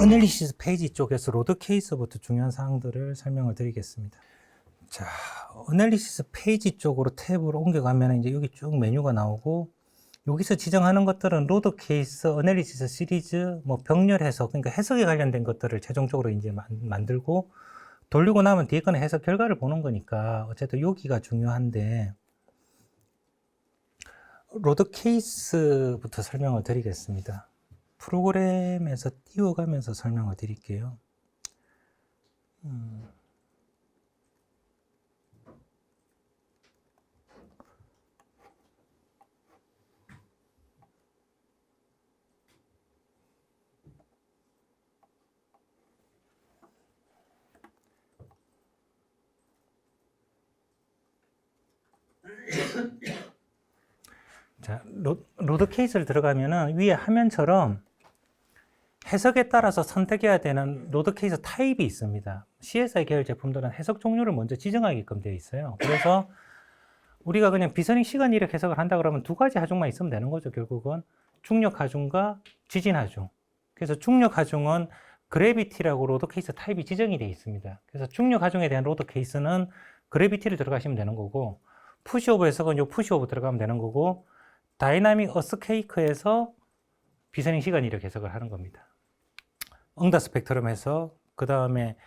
어널리시스 페이지 쪽에서 로드 케이스부터 중요한 사항들을 설명을 드리겠습니다. 자, 어널리시스 페이지 쪽으로 탭을 옮겨가면 이제 여기 쭉 메뉴가 나오고, 여기서 지정하는 것들은 로드 케이스, 어널리시스 시리즈, 뭐 병렬 해석, 그러니까 해석에 관련된 것들을 최종적으로 이제 만들고, 돌리고 나면 뒤에 거는 해석 결과를 보는 거니까 어쨌든 여기가 중요한데, 로드 케이스부터 설명을 드리겠습니다. 프로그램에서 띄워가면서 설명을 드릴게요. 자, 로드 케이스를 들어가면은 위에 화면처럼 해석에 따라서 선택해야 되는 로드 케이스 타입이 있습니다. CSI 계열 제품들은 해석 종류를 먼저 지정하게끔 되어 있어요. 그래서 우리가 그냥 비선행 시간 이력 해석을 한다 그러면 두 가지 하중만 있으면 되는 거죠. 결국은 중력 하중과 지진 하중. 그래서 중력 하중은 그래비티라고 로드 케이스 타입이 지정이 되어 있습니다. 그래서 중력 하중에 대한 로드 케이스는 그래비티를 들어가시면 되는 거고, 푸시오브 해석은 요 푸시오브 들어가면 되는 거고, 다이나믹 어스케이크에서 비선행 시간 이력 해석을 하는 겁니다. 응다 스펙트럼 해석, 그 다음에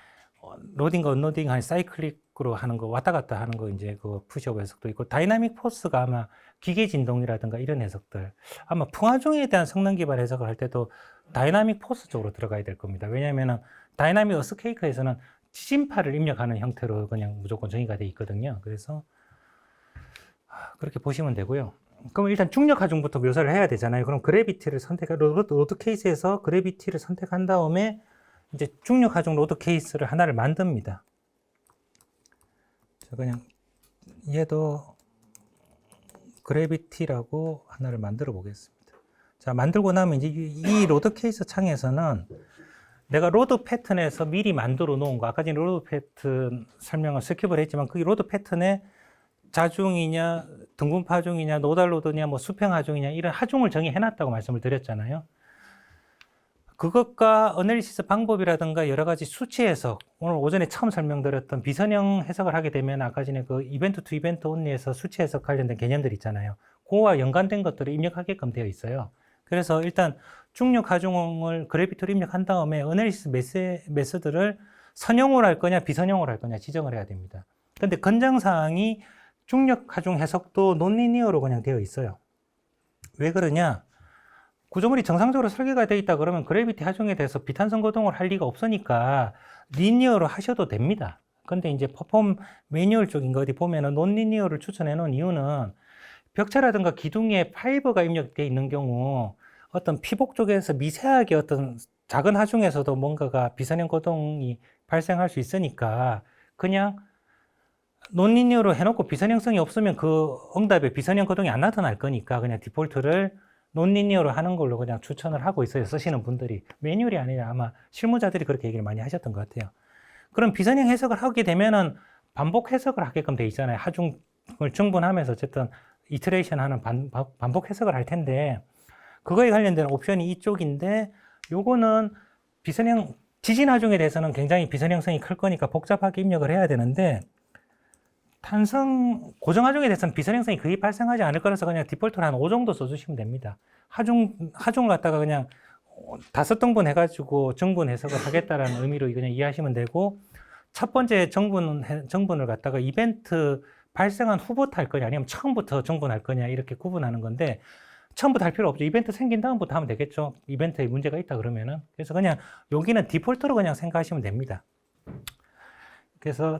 로딩과 언로딩 하는 사이클릭으로 하는 거, 왔다 갔다 하는 거, 이제 그 푸시오브 해석도 있고, 다이나믹 포스가 아마 기계 진동이라든가 이런 해석들, 아마 풍화중에 대한 성능 기반 해석을 할 때도 다이나믹 포스 쪽으로 들어가야 될 겁니다. 왜냐하면 다이나믹 어스케이크에서는 지진파를 입력하는 형태로 그냥 무조건 정의가 되어 있거든요. 그래서 그렇게 보시면 되고요. 그럼 일단 중력 하중부터 묘사를 해야 되잖아요. 그럼 그래비티를 로드 케이스에서 그래비티를 선택한 다음에 이제 중력 하중 로드 케이스를 하나를 만듭니다. 자, 그냥 얘도 그래비티라고 하나를 만들어 보겠습니다. 자, 만들고 나면 이제 이 로드 케이스 창에서는 내가 로드 패턴에서 미리 만들어 놓은 거, 아까 전에 로드 패턴 설명을 스킵을 했지만 그게 로드 패턴에 자중이냐, 등분파 하중이냐, 노달 로드냐, 뭐 수평 하중이냐 이런 하중을 정의해 놨다고 말씀을 드렸잖아요. 그것과 어널리시스 방법이라든가 여러 가지 수치 해석, 오늘 오전에 처음 설명드렸던 비선형 해석을 하게 되면 아까 전에 그 이벤트 투 이벤트 온리에서 수치 해석 관련된 개념들 있잖아요. 그거와 연관된 것들을 입력하게끔 되어 있어요. 그래서 일단 중력 하중을 그래비티로 입력한 다음에 어널리시스 메서드를 선형으로 할 거냐 비선형으로 할 거냐 지정을 해야 됩니다. 근데 권장사항이 중력 하중 해석도 논리니어로 그냥 되어 있어요. 왜 그러냐? 구조물이 정상적으로 설계가 되어 있다 그러면 그래비티 하중에 대해서 비탄성 거동을 할 리가 없으니까 리니어로 하셔도 됩니다. 근데 이제 퍼폼 매뉴얼 쪽인 거 어디 보면은 논리니어를 추천해 놓은 이유는 벽체라든가 기둥에 파이버가 입력되어 있는 경우 어떤 피복 쪽에서 미세하게 어떤 작은 하중에서도 뭔가가 비선형 거동이 발생할 수 있으니까 그냥 논리니어로 해놓고 비선형성이 없으면 그 응답에 비선형 거동이 안 나타날 거니까 그냥 디폴트를 논리니어로 하는 걸로 그냥 추천을 하고 있어요. 쓰시는 분들이. 매뉴얼이 아니라 아마 실무자들이 그렇게 얘기를 많이 하셨던 것 같아요. 그럼 비선형 해석을 하게 되면은 반복 해석을 하게끔 돼 있잖아요. 하중을 증분하면서 어쨌든 이터레이션 하는 반복 해석을 할 텐데 그거에 관련된 옵션이 이쪽인데 요거는 비선형 지진 하중에 대해서는 굉장히 비선형성이 클 거니까 복잡하게 입력을 해야 되는데 탄성 고정 하중에 대해서는 비선형성이 거의 발생하지 않을 거라서 그냥 디폴트로 한 5 정도 써주시면 됩니다. 하중을 갖다가 그냥 5등분 해가지고 정분 해석을 하겠다라는 의미로 그냥 이해하시면 되고, 첫 번째 정분을 갖다가 이벤트 발생한 후부터 할 거냐 아니면 처음부터 정분할 거냐 이렇게 구분하는 건데, 처음부터 할 필요 없죠. 이벤트 생긴 다음부터 하면 되겠죠. 이벤트에 문제가 있다 그러면은. 그래서 그냥 여기는 디폴트로 그냥 생각하시면 됩니다. 그래서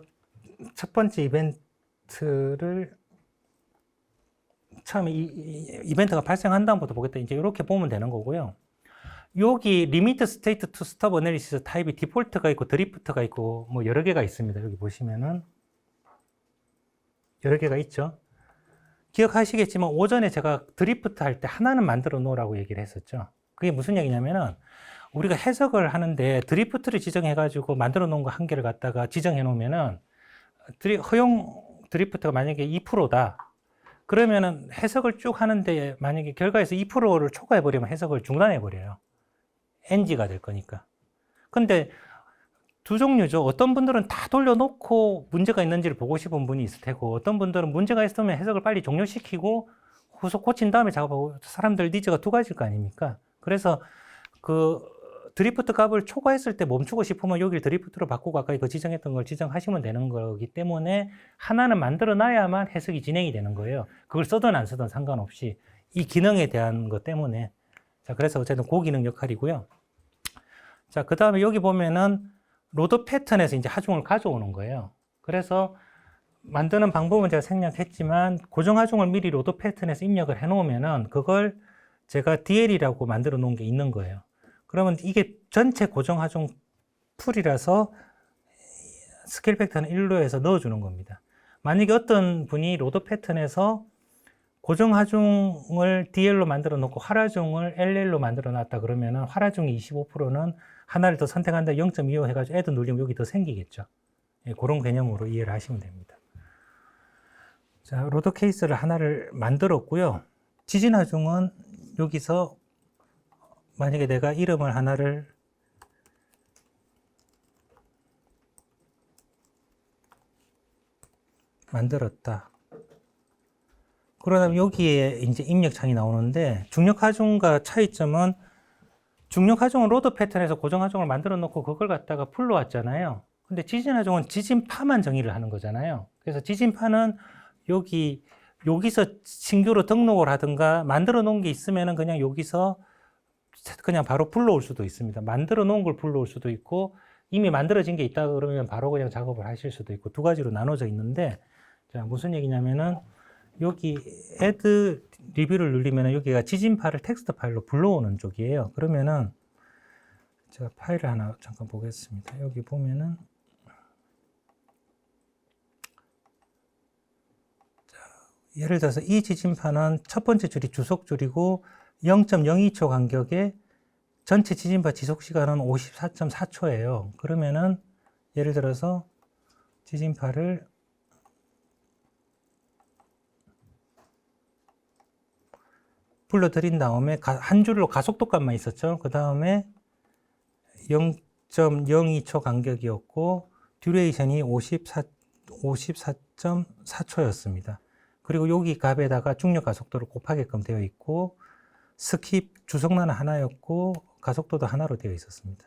첫 번째 이벤트를 처음에 이벤트가 발생한 다음부터 보겠다. 이제 이렇게 보면 되는 거고요. 여기 리미트 스테이트 투 스톱 어널리시스 타입이 디폴트가 있고 드리프트가 있고 뭐 여러 개가 있습니다. 여기 보시면은 여러 개가 있죠. 기억하시겠지만 오전에 제가 드리프트 할 때 하나는 만들어 놓으라고 얘기를 했었죠. 그게 무슨 얘기냐면은 우리가 해석을 하는데 드리프트를 지정해 가지고 만들어 놓은 거 한 개를 갖다가 지정해 놓으면은 허용 드리프트가 만약에 2%다. 그러면은 해석을 쭉 하는데 만약에 결과에서 2%를 초과해 버리면 해석을 중단해 버려요. NG가 될 거니까. 근데 두 종류죠. 어떤 분들은 다 돌려놓고 문제가 있는지를 보고 싶은 분이 있을 테고, 어떤 분들은 문제가 있으면 해석을 빨리 종료시키고 후속 고친 다음에 작업하고, 사람들 니즈가 두 가지일 거 아닙니까? 그래서 그 드리프트 값을 초과했을 때 멈추고 싶으면 여기를 드리프트로 바꾸고 아까 그 지정했던 걸 지정하시면 되는 거기 때문에 하나는 만들어 놔야만 해석이 진행이 되는 거예요. 그걸 쓰든 안 쓰든 상관없이 이 기능에 대한 것 때문에. 자, 그래서 어쨌든 그 기능 역할이고요. 자, 그 다음에 여기 보면은 로드 패턴에서 이제 하중을 가져오는 거예요. 그래서 만드는 방법은 제가 생략했지만 고정 하중을 미리 로드 패턴에서 입력을 해 놓으면은 그걸 제가 DL이라고 만들어 놓은 게 있는 거예요. 그러면 이게 전체 고정 하중 풀이라서 스케일 팩터는 1로 해서 넣어주는 겁니다. 만약에 어떤 분이 로드 패턴에서 고정 하중을 DL로 만들어 놓고 활하중을 LL로 만들어 놨다 그러면은 활하중이 25%는 하나를 더 선택한다 0.25 해가지고 애드 누르면 여기 더 생기겠죠. 예, 그런 개념으로 이해를 하시면 됩니다. 자, 로드 케이스를 하나를 만들었고요. 지진 하중은 여기서 만약에 내가 이름을 하나를 만들었다. 그러면 여기에 이제 입력창이 나오는데 중력 하중과 차이점은 중력 하중은 로드 패턴에서 고정 하중을 만들어 놓고 그걸 갖다가 풀러 왔잖아요. 근데 지진 하중은 지진파만 정의를 하는 거잖아요. 그래서 지진파는 여기서 신규로 등록을 하든가 만들어 놓은 게 있으면은 그냥 여기서 그냥 바로 불러올 수도 있습니다. 만들어 놓은 걸 불러올 수도 있고 이미 만들어진 게 있다 그러면 바로 그냥 작업을 하실 수도 있고 두 가지로 나눠져 있는데 자, 무슨 얘기냐면은 여기 add 리뷰를 누르면 여기가 지진파를 텍스트 파일로 불러오는 쪽이에요. 그러면은 제가 파일을 하나 잠깐 보겠습니다. 여기 보면은 자, 예를 들어서 이 지진파는 첫 번째 줄이 주속 줄이고 0.02초 간격에 전체 지진파 지속 시간은 54.4초예요. 그러면은 예를 들어서 지진파를 불러들인 다음에 한 줄로 가속도 값만 있었죠. 그 다음에 0.02초 간격이었고 듀레이션이 54.4초였습니다. 그리고 여기 값에다가 중력 가속도를 곱하게끔 되어 있고 스킵 주속란은 하나였고 가속도도 하나로 되어 있었습니다.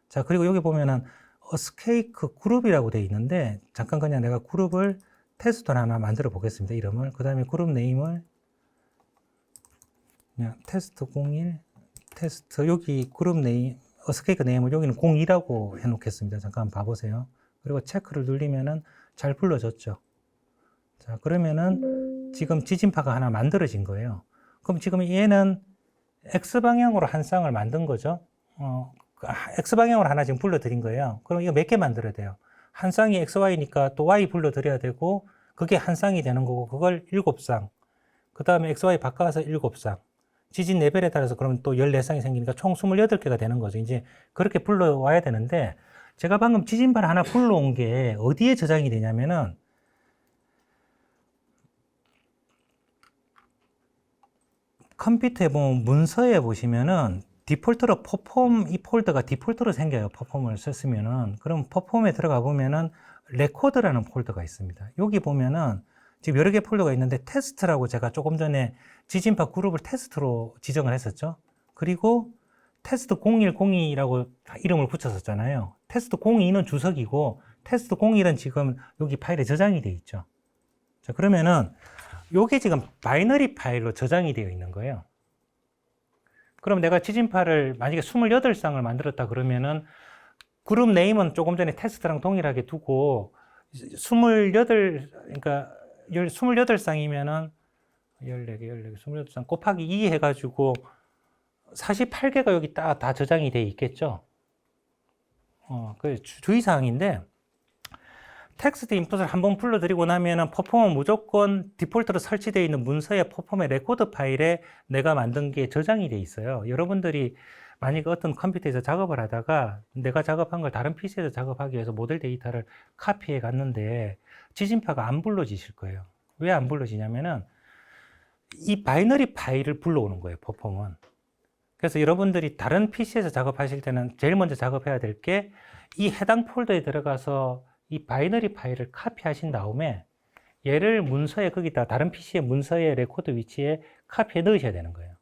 자, 그리고 여기 보면은 어스케이크 그룹이라고 되어 있는데 잠깐 그냥 내가 그룹을 테스트를 하나 만들어 보겠습니다. 이름을. 그 다음에 그룹 네임을 그냥 테스트 01 테스트 여기 그룹 네임 어스케이크 네임을 여기는 02라고 해 놓겠습니다. 잠깐 봐보세요. 그리고 체크를 누르면은 잘 불러졌죠. 자, 그러면은 지금 지진파가 하나 만들어진 거예요. 그럼 지금 얘는 X방향으로 한 쌍을 만든 거죠. X방향으로 하나 지금 불러드린 거예요. 그럼 이거 몇 개 만들어야 돼요? 한 쌍이 XY니까 또 Y 불러드려야 되고, 그게 한 쌍이 되는 거고, 그걸 7쌍. 그 다음에 XY 바꿔서 7쌍. 지진 레벨에 따라서 그러면 또 14쌍이 생기니까 총 28개가 되는 거죠. 이제 그렇게 불러와야 되는데, 제가 방금 지진파를 하나 불러온 게 어디에 저장이 되냐면은, 컴퓨터에 보면 문서에 보시면은 디폴트로 퍼폼 이 폴더가 디폴트로 생겨요. 퍼폼을 썼으면은. 그럼 퍼폼에 들어가 보면은 레코드라는 폴더가 있습니다. 여기 보면은 지금 여러 개 폴더가 있는데 테스트라고 제가 조금 전에 지진파 그룹을 테스트로 지정을 했었죠. 그리고 테스트 0102라고 이름을 붙였었잖아요. 테스트 02는 주석이고 테스트 01은 지금 여기 파일에 저장이 되어 있죠. 자, 그러면은 요게 지금 바이너리 파일로 저장이 되어 있는 거예요. 그럼 내가 지진파를 만약에 28쌍을 만들었다 그러면은 그룹 네임은 조금 전에 테스트랑 동일하게 두고 그러니까 28쌍이면은 14개, 28쌍 곱하기 2 해가지고 48개가 여기 다 저장이 되어 있겠죠. 그 주의사항인데 텍스트 인풋을 한번 불러드리고 나면은 퍼폼은 무조건 디폴트로 설치되어 있는 문서의 퍼폼의 레코드 파일에 내가 만든 게 저장이 되어 있어요. 여러분들이 만약에 어떤 컴퓨터에서 작업을 하다가 내가 작업한 걸 다른 PC에서 작업하기 위해서 모델 데이터를 카피해 갔는데 지진파가 안 불러지실 거예요. 왜 안 불러지냐면은 이 바이너리 파일을 불러오는 거예요, 퍼폼은. 그래서 여러분들이 다른 PC에서 작업하실 때는 제일 먼저 작업해야 될 게 이 해당 폴더에 들어가서 이 바이너리 파일을 카피하신 다음에 얘를 문서에 거기다 다른 PC의 문서의 레코드 위치에 카피해 넣으셔야 되는 거예요.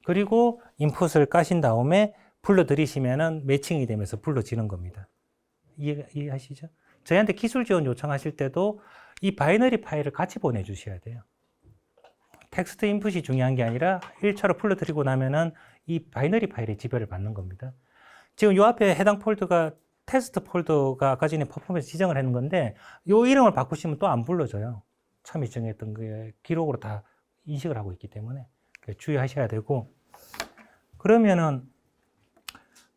그리고 인풋을 까신 다음에 불러들이시면은 매칭이 되면서 불러지는 겁니다. 이해하시죠? 저희한테 기술 지원 요청하실 때도 이 바이너리 파일을 같이 보내주셔야 돼요. 텍스트 인풋이 중요한 게 아니라 1차로 불러드리고 나면은 이 바이너리 파일의 지배를 받는 겁니다. 지금 요 앞에 해당 폴더가 테스트 폴더가 아까 전에 퍼포먼스 지정을 했는 건데 요 이름을 바꾸시면 또 안 불러져요. 처음에 정했던 게 기록으로 다 인식을 하고 있기 때문에 주의하셔야 되고, 그러면은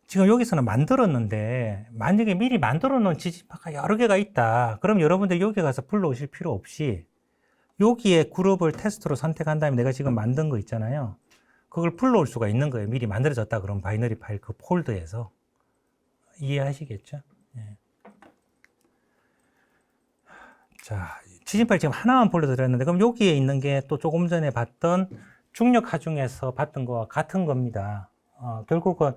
지금 여기서는 만들었는데 만약에 미리 만들어 놓은 지진파가 여러 개가 있다. 그럼 여러분들 여기 가서 불러오실 필요 없이 여기에 그룹을 테스트로 선택한 다음에 내가 지금 만든 거 있잖아요. 그걸 불러올 수가 있는 거예요. 미리 만들어졌다 그럼 바이너리 파일 그 폴더에서. 이해하시겠죠? 예. 자, 지진 파일 지금 하나만 불러드렸는데 그럼 여기에 있는 게 또 조금 전에 봤던 중력 하중에서 봤던 거와 같은 겁니다. 결국은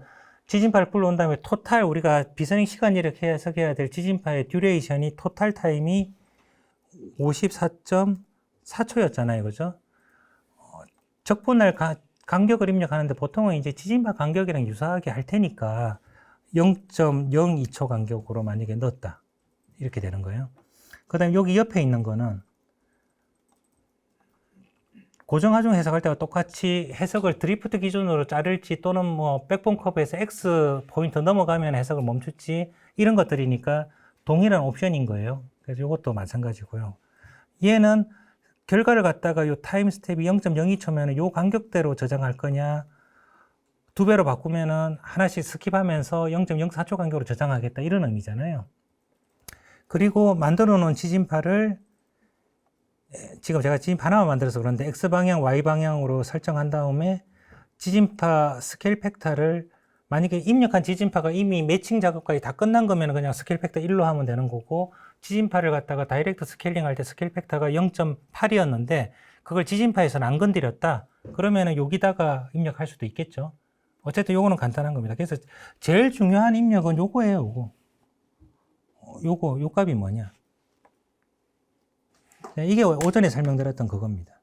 지진 파일 불러온 다음에 토탈 우리가 비선행 시간 이렇게 해석해야 될 지진 파일의 듀레이션이 토탈 타임이 54.4초였잖아요. 그죠? 적분할 간격을 입력하는데 보통은 이제 지진파 간격이랑 유사하게 할 테니까 0.02초 간격으로 만약에 넣었다. 이렇게 되는 거예요. 그 다음에 여기 옆에 있는 거는 고정하중 해석할 때와 똑같이 해석을 드리프트 기준으로 자를지 또는 뭐 백본 커브에서 X 포인트 넘어가면 해석을 멈출지 이런 것들이니까 동일한 옵션인 거예요. 그래서 이것도 마찬가지고요. 얘는 결과를 갖다가 요 타임 스텝이 0.02초면 요 간격대로 저장할 거냐, 2배로 바꾸면은 하나씩 스킵하면서 0.04초 간격으로 저장하겠다 이런 의미잖아요. 그리고 만들어 놓은 지진파를 지금 제가 지진파 하나만 만들어서 그런데 X방향, Y방향으로 설정한 다음에 지진파 스케일 팩터를 만약에 입력한 지진파가 이미 매칭 작업까지 다 끝난 거면 그냥 스케일 팩터 1로 하면 되는 거고, 지진파를 갖다가 다이렉트 스케일링 할 때 스케일 팩터가 0.8이었는데 그걸 지진파에서는 안 건드렸다. 그러면은 여기다가 입력할 수도 있겠죠. 어쨌든 요거는 간단한 겁니다. 그래서 제일 중요한 입력은 요거예요, 요거. 요 값이 뭐냐. 이게 오전에 설명드렸던 그겁니다.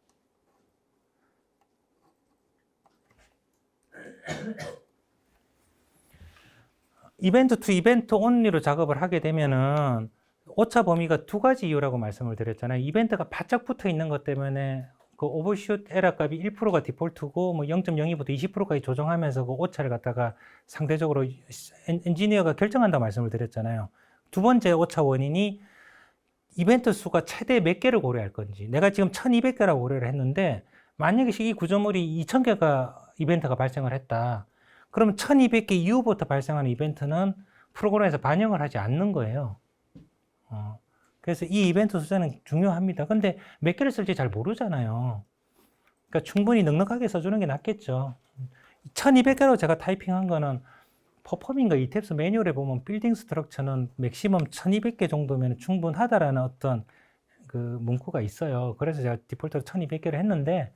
이벤트 투 이벤트 온리로 작업을 하게 되면은 오차 범위가 두 가지 이유라고 말씀을 드렸잖아요. 이벤트가 바짝 붙어 있는 것 때문에 그 오버슛 에러 값이 1%가 디폴트고 뭐 0.02부터 20%까지 조정하면서 그 오차를 갖다가 상대적으로 엔지니어가 결정한다고 말씀을 드렸잖아요. 두 번째 오차 원인이 이벤트 수가 최대 몇 개를 고려할 건지. 내가 지금 1200개라고 고려를 했는데 만약에 이 구조물이 2000개가 이벤트가 발생을 했다. 그럼 1200개 이후부터 발생하는 이벤트는 프로그램에서 반영을 하지 않는 거예요. 그래서 이 이벤트 숫자는 중요합니다. 근데 몇 개를 쓸지 잘 모르잖아요. 그러니까 충분히 넉넉하게 써주는 게 낫겠죠. 1200개로 제가 타이핑한 거는 퍼포밍과 이탭스 매뉴얼에 보면 빌딩 스트럭처는 맥시멈 1200개 정도면 충분하다라는 어떤 그 문구가 있어요. 그래서 제가 디폴트로 1200개를 했는데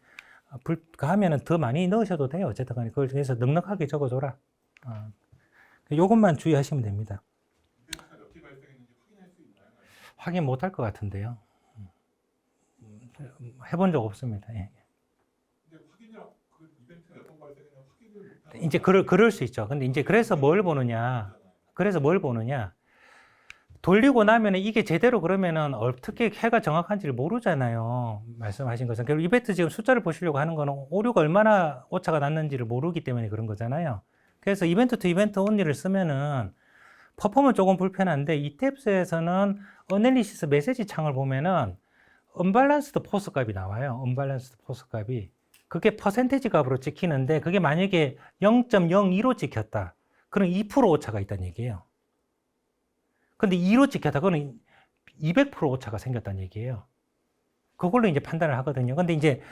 불가하면 더 많이 넣으셔도 돼요. 어쨌든 간에 그걸 위해서 넉넉하게 적어줘라. 요것만 주의하시면 됩니다. 확인 못할 것 같은데요. 해본 적 없습니다. 예. 이제 그럴 수 있죠. 근데 이제 그래서 뭘 보느냐. 돌리고 나면 이게 제대로 그러면은 어떻게 해가 정확한지를 모르잖아요. 말씀하신 것처럼. 결국 이벤트 지금 숫자를 보시려고 하는 거는 오류가 얼마나 오차가 났는지를 모르기 때문에 그런 거잖아요. 그래서 이벤트 투 이벤트 온리를 쓰면은 퍼포먼스 조금 불편한데 이 탭스에서는 어널리시스 메시지 창을 보면은 언밸런스드 포스 값이 나와요. 언밸런스드 포스 값이. 그게 퍼센테이지 값으로 찍히는데 그게 만약에 0.02로 찍혔다. 그럼 2% 오차가 있다는 얘기예요. 근데 2로 찍혔다. 그거는 200% 오차가 생겼다는 얘기예요. 그걸로 이제 판단을 하거든요. 근데 이제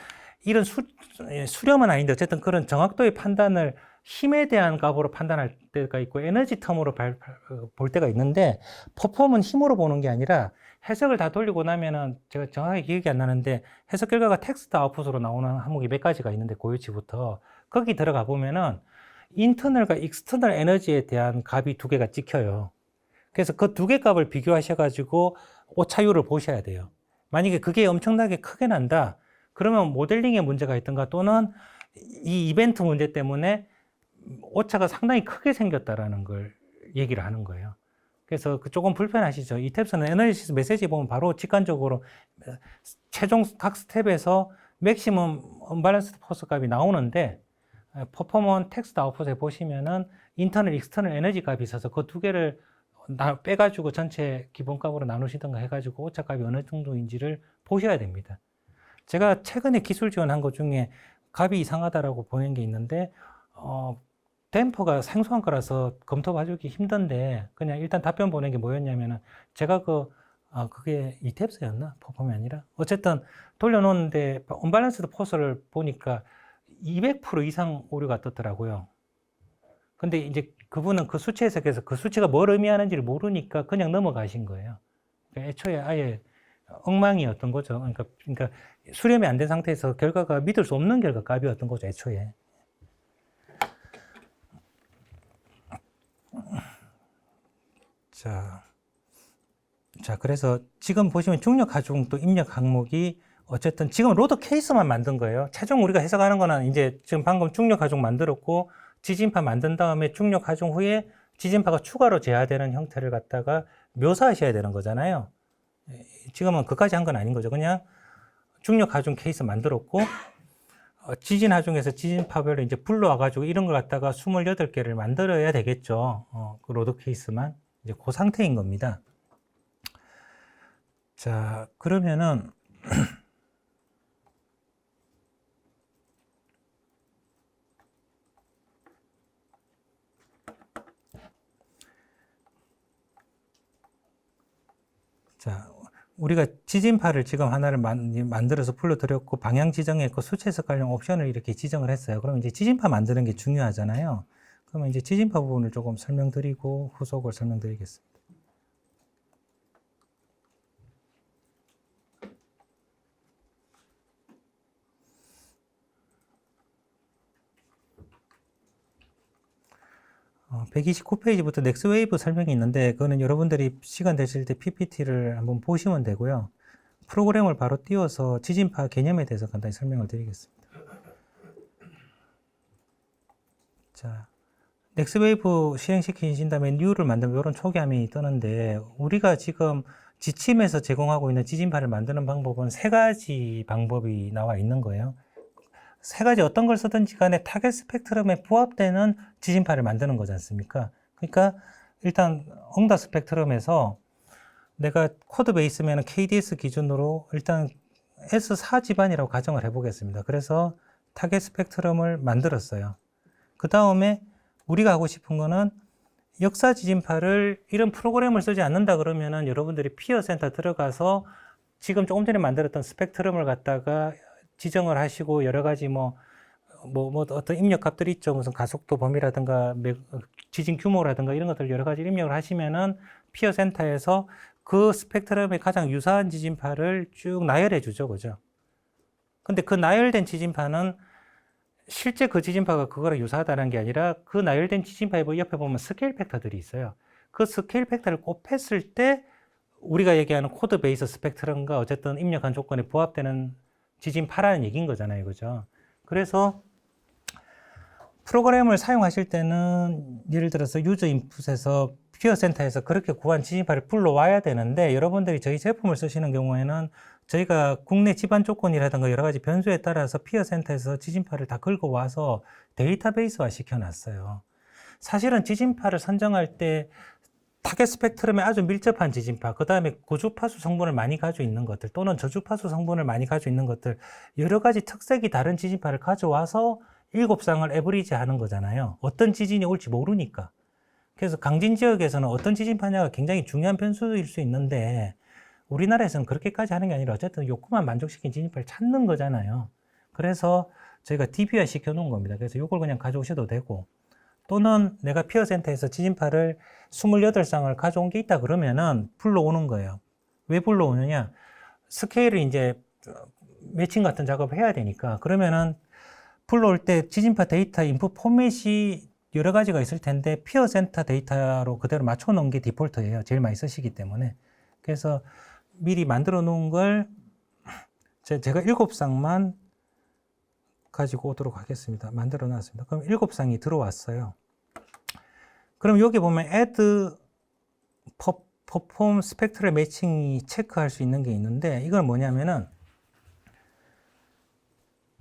이런 수렴은 아닌데 어쨌든 그런 정확도의 판단을 힘에 대한 값으로 판단할 때가 있고 에너지 텀으로 볼 때가 있는데 퍼폼은 힘으로 보는 게 아니라 해석을 다 돌리고 나면은 제가 정확하게 기억이 안 나는데 해석 결과가 텍스트 아웃풋으로 나오는 항목이 몇 가지가 있는데 고유치부터 거기 들어가 보면은 인터널과 익스터널 에너지에 대한 값이 두 개가 찍혀요. 그래서 그 두 개 값을 비교하셔가지고 오차율을 보셔야 돼요. 만약에 그게 엄청나게 크게 난다. 그러면 모델링에 문제가 있던가 또는 이 이벤트 문제 때문에 오차가 상당히 크게 생겼다라는 걸 얘기를 하는 거예요. 그래서 조금 불편하시죠. 이 탭스는 애널리시스 메시지 보면 바로 직관적으로 최종 각 스텝에서 맥시멈 언밸런스드 포스 값이 나오는데 퍼포먼 텍스트 아웃풋에 보시면은 인터널, 익스터널 에너지 값이 있어서 그 두 개를 빼가지고 전체 기본값으로 나누시던가 해가지고 오차 값이 어느 정도인지를 보셔야 됩니다. 제가 최근에 기술 지원한 것 중에 값이 이상하다라고 보낸 게 있는데 댐퍼가 생소한 거라서 검토 봐주기 힘든데 그냥 일단 답변 보낸 게 뭐였냐면은 제가 그게 이탭스였나? 퍼폼이 아니라 어쨌든 돌려놓는데 언밸런스드 포스를 보니까 200% 이상 오류가 떴더라고요. 근데 이제 그분은 그 수치 해석에서 그 수치가 뭘 의미하는지를 모르니까 그냥 넘어가신 거예요. 그러니까 애초에 아예 엉망이었던 거죠. 그러니까 수렴이 안 된 상태에서 결과가 믿을 수 없는 결과 값이었던 거죠, 애초에. 자, 그래서 지금 보시면 중력 하중 또 입력 항목이 어쨌든 지금 로드 케이스만 만든 거예요. 최종 우리가 해석하는 거는 이제 지금 방금 중력 하중 만들었고 지진파 만든 다음에 중력 하중 후에 지진파가 추가로 제어되는 형태를 갖다가 묘사하셔야 되는 거잖아요. 지금은 그까지 한 건 아닌 거죠. 그냥 중력 하중 케이스 만들었고 지진 하중에서 지진파별로 이제 불러와가지고 이런 걸 갖다가 28개를 만들어야 되겠죠. 그 로드 케이스만 이제 그 상태인 겁니다. 자, 그러면은 자, 우리가 지진파를 지금 하나를 만들어서 불러드렸고 방향 지정했고 수치 해석 관련 옵션을 이렇게 지정을 했어요. 그러면 이제 지진파 만드는 게 중요하잖아요. 그러면 이제 지진파 부분을 조금 설명드리고 후속을 설명드리겠습니다. 어, 129페이지부터 넥스웨이브 설명이 있는데 그거는 여러분들이 시간 되실 때 PPT를 한번 보시면 되고요. 프로그램을 바로 띄워서 지진파 개념에 대해서 간단히 설명을 드리겠습니다. 자, 넥스웨이브 실행시키신 다음에 뉴를 만들면 이런 초기화면이 뜨는데 우리가 지금 지침에서 제공하고 있는 지진파를 만드는 방법은 세 가지 방법이 나와 있는 거예요. 세 가지 어떤 걸 쓰든지 간에 타겟 스펙트럼에 부합되는 지진파를 만드는 거지 않습니까? 그러니까 일단 응답 스펙트럼에서 내가 코드 베이스면 KDS 기준으로 일단 S4 집안이라고 가정을 해보겠습니다. 그래서 타겟 스펙트럼을 만들었어요. 그 다음에 우리가 하고 싶은 거는 역사 지진파를 이런 프로그램을 쓰지 않는다 그러면은 여러분들이 피어 센터 들어가서 지금 조금 전에 만들었던 스펙트럼을 갖다가 지정을 하시고 여러 가지 뭐 어떤 입력 값들이 있죠. 무슨 가속도 범위라든가 지진 규모라든가 이런 것들 여러 가지 입력을 하시면은 피어 센터에서 그 스펙트럼에 가장 유사한 지진파를 쭉 나열해 주죠. 그죠? 근데 그 나열된 지진파는 실제 그 지진파가 그거랑 유사하다는 게 아니라 그 나열된 지진파의 옆에 보면 스케일 팩터들이 있어요. 그 스케일 팩터를 곱했을 때 우리가 얘기하는 코드 베이스 스펙트럼과 어쨌든 입력한 조건에 부합되는 지진파라는 얘기인 거잖아요. 그죠? 그래서 프로그램을 사용하실 때는 예를 들어서 유저 인풋에서 피어 센터에서 그렇게 구한 지진파를 불러와야 되는데 여러분들이 저희 제품을 쓰시는 경우에는 저희가 국내 집안 조건이라든가 여러 가지 변수에 따라서 피어 센터에서 지진파를 다 긁어와서 데이터베이스화 시켜놨어요. 사실은 지진파를 선정할 때 타겟 스펙트럼에 아주 밀접한 지진파, 그 다음에 고주파수 성분을 많이 가지고 있는 것들 또는 저주파수 성분을 많이 가지고 있는 것들 여러 가지 특색이 다른 지진파를 가져와서 7쌍을 에버리지 하는 거잖아요. 어떤 지진이 올지 모르니까. 그래서 강진 지역에서는 어떤 지진파냐가 굉장히 중요한 변수일 수 있는데 우리나라에서는 그렇게까지 하는 게 아니라 어쨌든 욕구만 만족시킨 지진파를 찾는 거잖아요. 그래서 저희가 DB화 시켜 놓은 겁니다. 그래서 이걸 그냥 가져오셔도 되고, 또는 내가 피어센터에서 지진파를 28쌍을 가져온 게 있다 그러면은 불러오는 거예요. 왜 불러오느냐? 스케일을 이제 매칭 같은 작업을 해야 되니까, 그러면은 불러올 때 지진파 데이터 인풋 포맷이 여러 가지가 있을 텐데 피어센터 데이터로 그대로 맞춰 놓은 게 디폴트예요. 제일 많이 쓰시기 때문에. 그래서 미리 만들어 놓은 걸 제가 7쌍만 가지고 오도록 하겠습니다. 만들어 놨습니다. 그럼 7쌍이 들어왔어요. 그럼 여기 보면 add perform spectral matching이 체크할 수 있는 게 있는데, 이건 뭐냐면은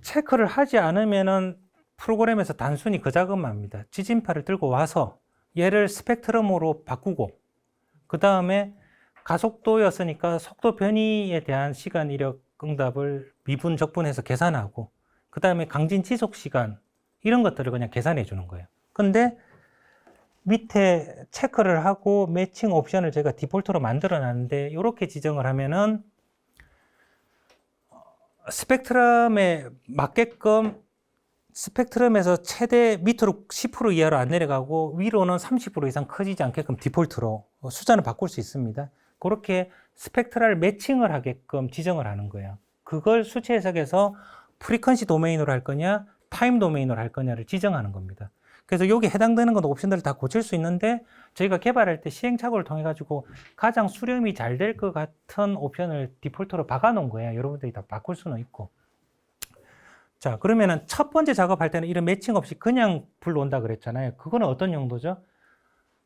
체크를 하지 않으면은 프로그램에서 단순히 그 작업만 합니다. 지진파를 들고 와서 얘를 스펙트럼으로 바꾸고, 그 다음에 가속도였으니까 속도 변이에 대한 시간 이력 응답을 미분 적분해서 계산하고, 그 다음에 강진 지속 시간 이런 것들을 그냥 계산해 주는 거예요. 근데 밑에 체크를 하고 매칭 옵션을 제가 디폴트로 만들어 놨는데, 이렇게 지정을 하면은 스펙트럼에 맞게끔 스펙트럼에서 최대 밑으로 10% 이하로 안 내려가고 위로는 30% 이상 커지지 않게끔 디폴트로 숫자는 바꿀 수 있습니다. 그렇게 스펙트럴 매칭을 하게끔 지정을 하는 거예요. 그걸 수치 해석에서 프리퀀시 도메인으로 할 거냐 타임 도메인으로 할 거냐를 지정하는 겁니다. 그래서 여기 해당되는 건 옵션들을 다 고칠 수 있는데, 저희가 개발할 때 시행착오를 통해 가지고 가장 수렴이 잘 될 것 같은 옵션을 디폴트로 박아 놓은 거예요. 여러분들이 다 바꿀 수는 있고. 자, 그러면은 첫 번째 작업할 때는 이런 매칭 없이 그냥 불러온다 그랬잖아요. 그거는 어떤 용도죠?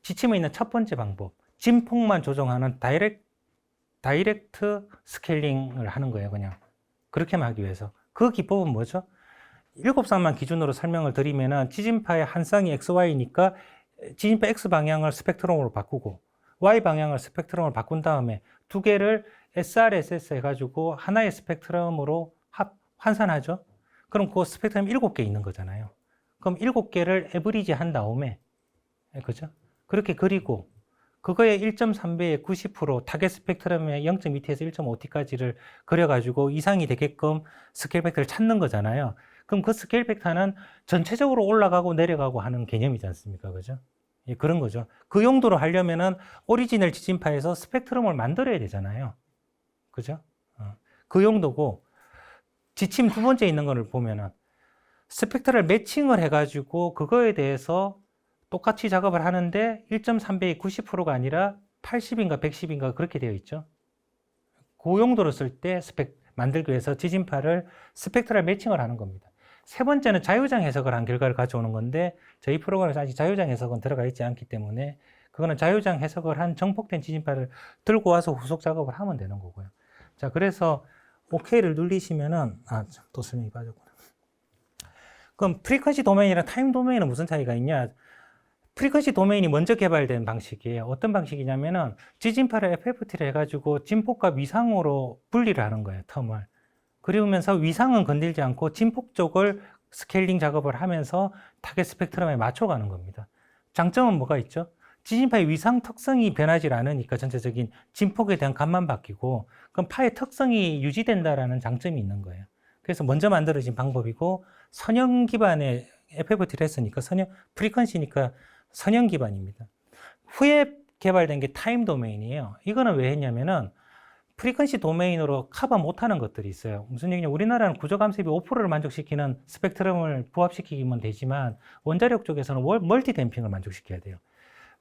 지침에 있는 첫 번째 방법, 진폭만 조정하는 다이렉트 스케일링을 하는 거예요. 그냥 그렇게만 하기 위해서. 그 기법은 뭐죠? 7쌍만 기준으로 설명을 드리면은 지진파의 한 쌍이 XY니까 지진파 X 방향을 스펙트럼으로 바꾸고 Y 방향을 스펙트럼으로 바꾼 다음에 두 개를 SRSS 해가지고 하나의 스펙트럼으로 환산하죠. 그럼 그 스펙트럼 7개 있는 거잖아요. 그럼 7개를 에버리지 한 다음에, 그죠? 그렇게 그리고 그거의 1.3배의 90% 타겟 스펙트럼의 0.2t에서 1.5t까지를 그려가지고 이상이 되게끔 스케일 벡터를 찾는 거잖아요. 그럼 그 스케일 벡터는 전체적으로 올라가고 내려가고 하는 개념이지 않습니까? 그죠? 예, 그런 거죠. 그 용도로 하려면은 오리지널 지진파에서 스펙트럼을 만들어야 되잖아요. 그죠? 그 용도고, 지침 두 번째 있는 거를 보면은 스펙트럴 매칭을 해가지고 그거에 대해서 똑같이 작업을 하는데 1.3배의 90%가 아니라 80인가 110인가 그렇게 되어 있죠. 그 용도로 쓸 때 스펙 만들기 위해서 지진파를 스펙트럴 매칭을 하는 겁니다. 세 번째는 자유장 해석을 한 결과를 가져오는 건데, 저희 프로그램에서 아직 자유장 해석은 들어가 있지 않기 때문에 그거는 자유장 해석을 한 정폭된 지진파를 들고 와서 후속 작업을 하면 되는 거고요. 자, 그래서 OK를 누르시면은, 또 설명이 빠졌구나. 그럼 프리퀀시 도메인이랑 타임 도메인은 무슨 차이가 있냐? 프리퀀시 도메인이 먼저 개발된 방식이에요. 어떤 방식이냐면은 지진파를 FFT를 해가지고 진폭과 위상으로 분리를 하는 거예요, 텀을. 그러면서 위상은 건들지 않고 진폭 쪽을 스케일링 작업을 하면서 타겟 스펙트럼에 맞춰가는 겁니다. 장점은 뭐가 있죠? 지진파의 위상 특성이 변하지 않으니까 전체적인 진폭에 대한 값만 바뀌고, 그럼 파의 특성이 유지된다라는 장점이 있는 거예요. 그래서 먼저 만들어진 방법이고, 선형 기반의 FFT를 했으니까 프리퀀시니까 선형 기반입니다. 후에 개발된 게 타임 도메인이에요. 이거는 왜 했냐면은 프리퀀시 도메인으로 커버 못하는 것들이 있어요. 무슨 얘기냐? 우리나라는 구조감습이 5%를 만족시키는 스펙트럼을 부합시키면 되지만 원자력 쪽에서는 멀티 댐핑을 만족시켜야 돼요.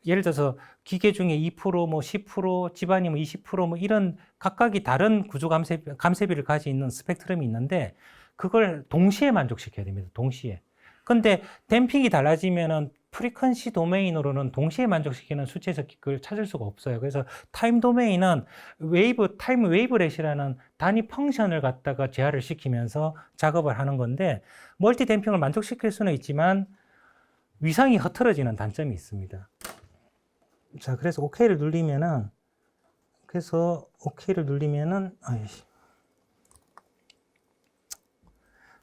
예를 들어서 기계 중에 2%, 뭐 10%, 집안이면 20%, 뭐 이런 각각이 다른 구조 감쇄비를 가지고 있는 스펙트럼이 있는데, 그걸 동시에 만족시켜야 됩니다. 동시에. 근데 댐핑이 달라지면은 프리퀀시 도메인으로는 동시에 만족시키는 수치 해석을 찾을 수가 없어요. 그래서 타임 도메인은 타임 웨이브렛이라는 단위 펑션을 갖다가 제한을 시키면서 작업을 하는 건데, 멀티 댐핑을 만족시킬 수는 있지만 위상이 흐트러지는 단점이 있습니다. 자, 그래서 OK를 누르면은,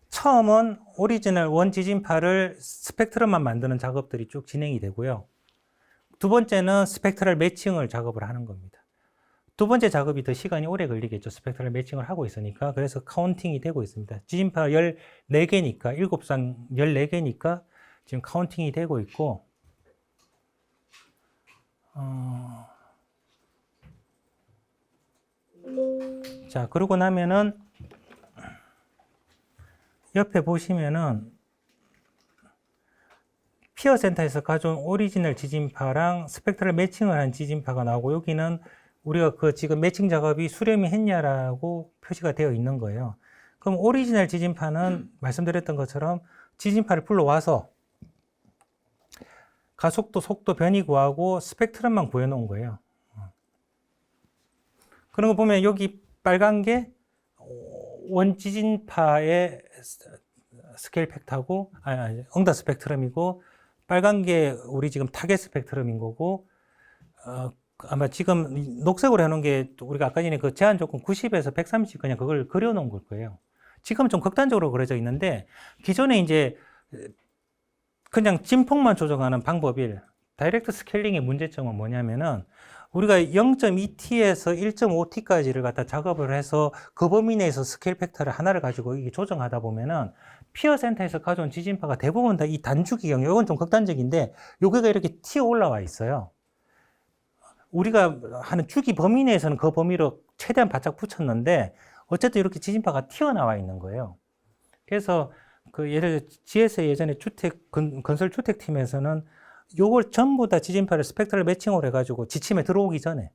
처음은 오리지널 원 지진파를 스펙트럼만 만드는 작업들이 쭉 진행이 되고요. 두 번째는 스펙트럴 매칭을 작업을 하는 겁니다. 두 번째 작업이 더 시간이 오래 걸리겠죠. 스펙트럴 매칭을 하고 있으니까. 그래서 카운팅이 되고 있습니다. 지진파 14개니까, 7쌍 14개니까 지금 카운팅이 되고 있고, 자, 그러고 나면은 옆에 보시면은 피어 센터에서 가져온 오리지널 지진파랑 스펙트럴 매칭을 한 지진파가 나오고, 여기는 우리가 그 지금 매칭 작업이 수렴이 했냐라고 표시가 되어 있는 거예요. 그럼 오리지널 지진파는 말씀드렸던 것처럼 지진파를 불러와서 가속도, 속도 변이 구하고 스펙트럼만 구해놓은 거예요. 그런 거 보면 여기 빨간 게 원지진파의 스케일 팩터고, 응답 스펙트럼이고, 빨간 게 우리 지금 타겟 스펙트럼인 거고, 아마 지금 녹색으로 해놓은 게 우리가 아까 전에 그 제한 조건 90에서 130 그냥 그걸 그려놓은 걸 거예요. 지금은 좀 극단적으로 그려져 있는데, 기존에 이제 그냥 진폭만 조정하는 방법일 다이렉트 스케일링의 문제점은 뭐냐면은, 우리가 0.2t에서 1.5t까지를 갖다 작업을 해서 그 범위 내에서 스케일 팩터를 하나를 가지고 이게 조정하다 보면은 피어 센터에서 가져온 지진파가 대부분 다 이 단주기 영역, 이건 좀 극단적인데 여기가 이렇게 튀어 올라와 있어요. 우리가 하는 주기 범위 내에서는 그 범위로 최대한 바짝 붙였는데 어쨌든 이렇게 지진파가 튀어나와 있는 거예요. 그래서 그 예를 들어 GS의 예전에 건설 주택팀에서는 요걸 전부 다 지진파를 스펙트럴 매칭을 해가지고 지침에 들어오기 전에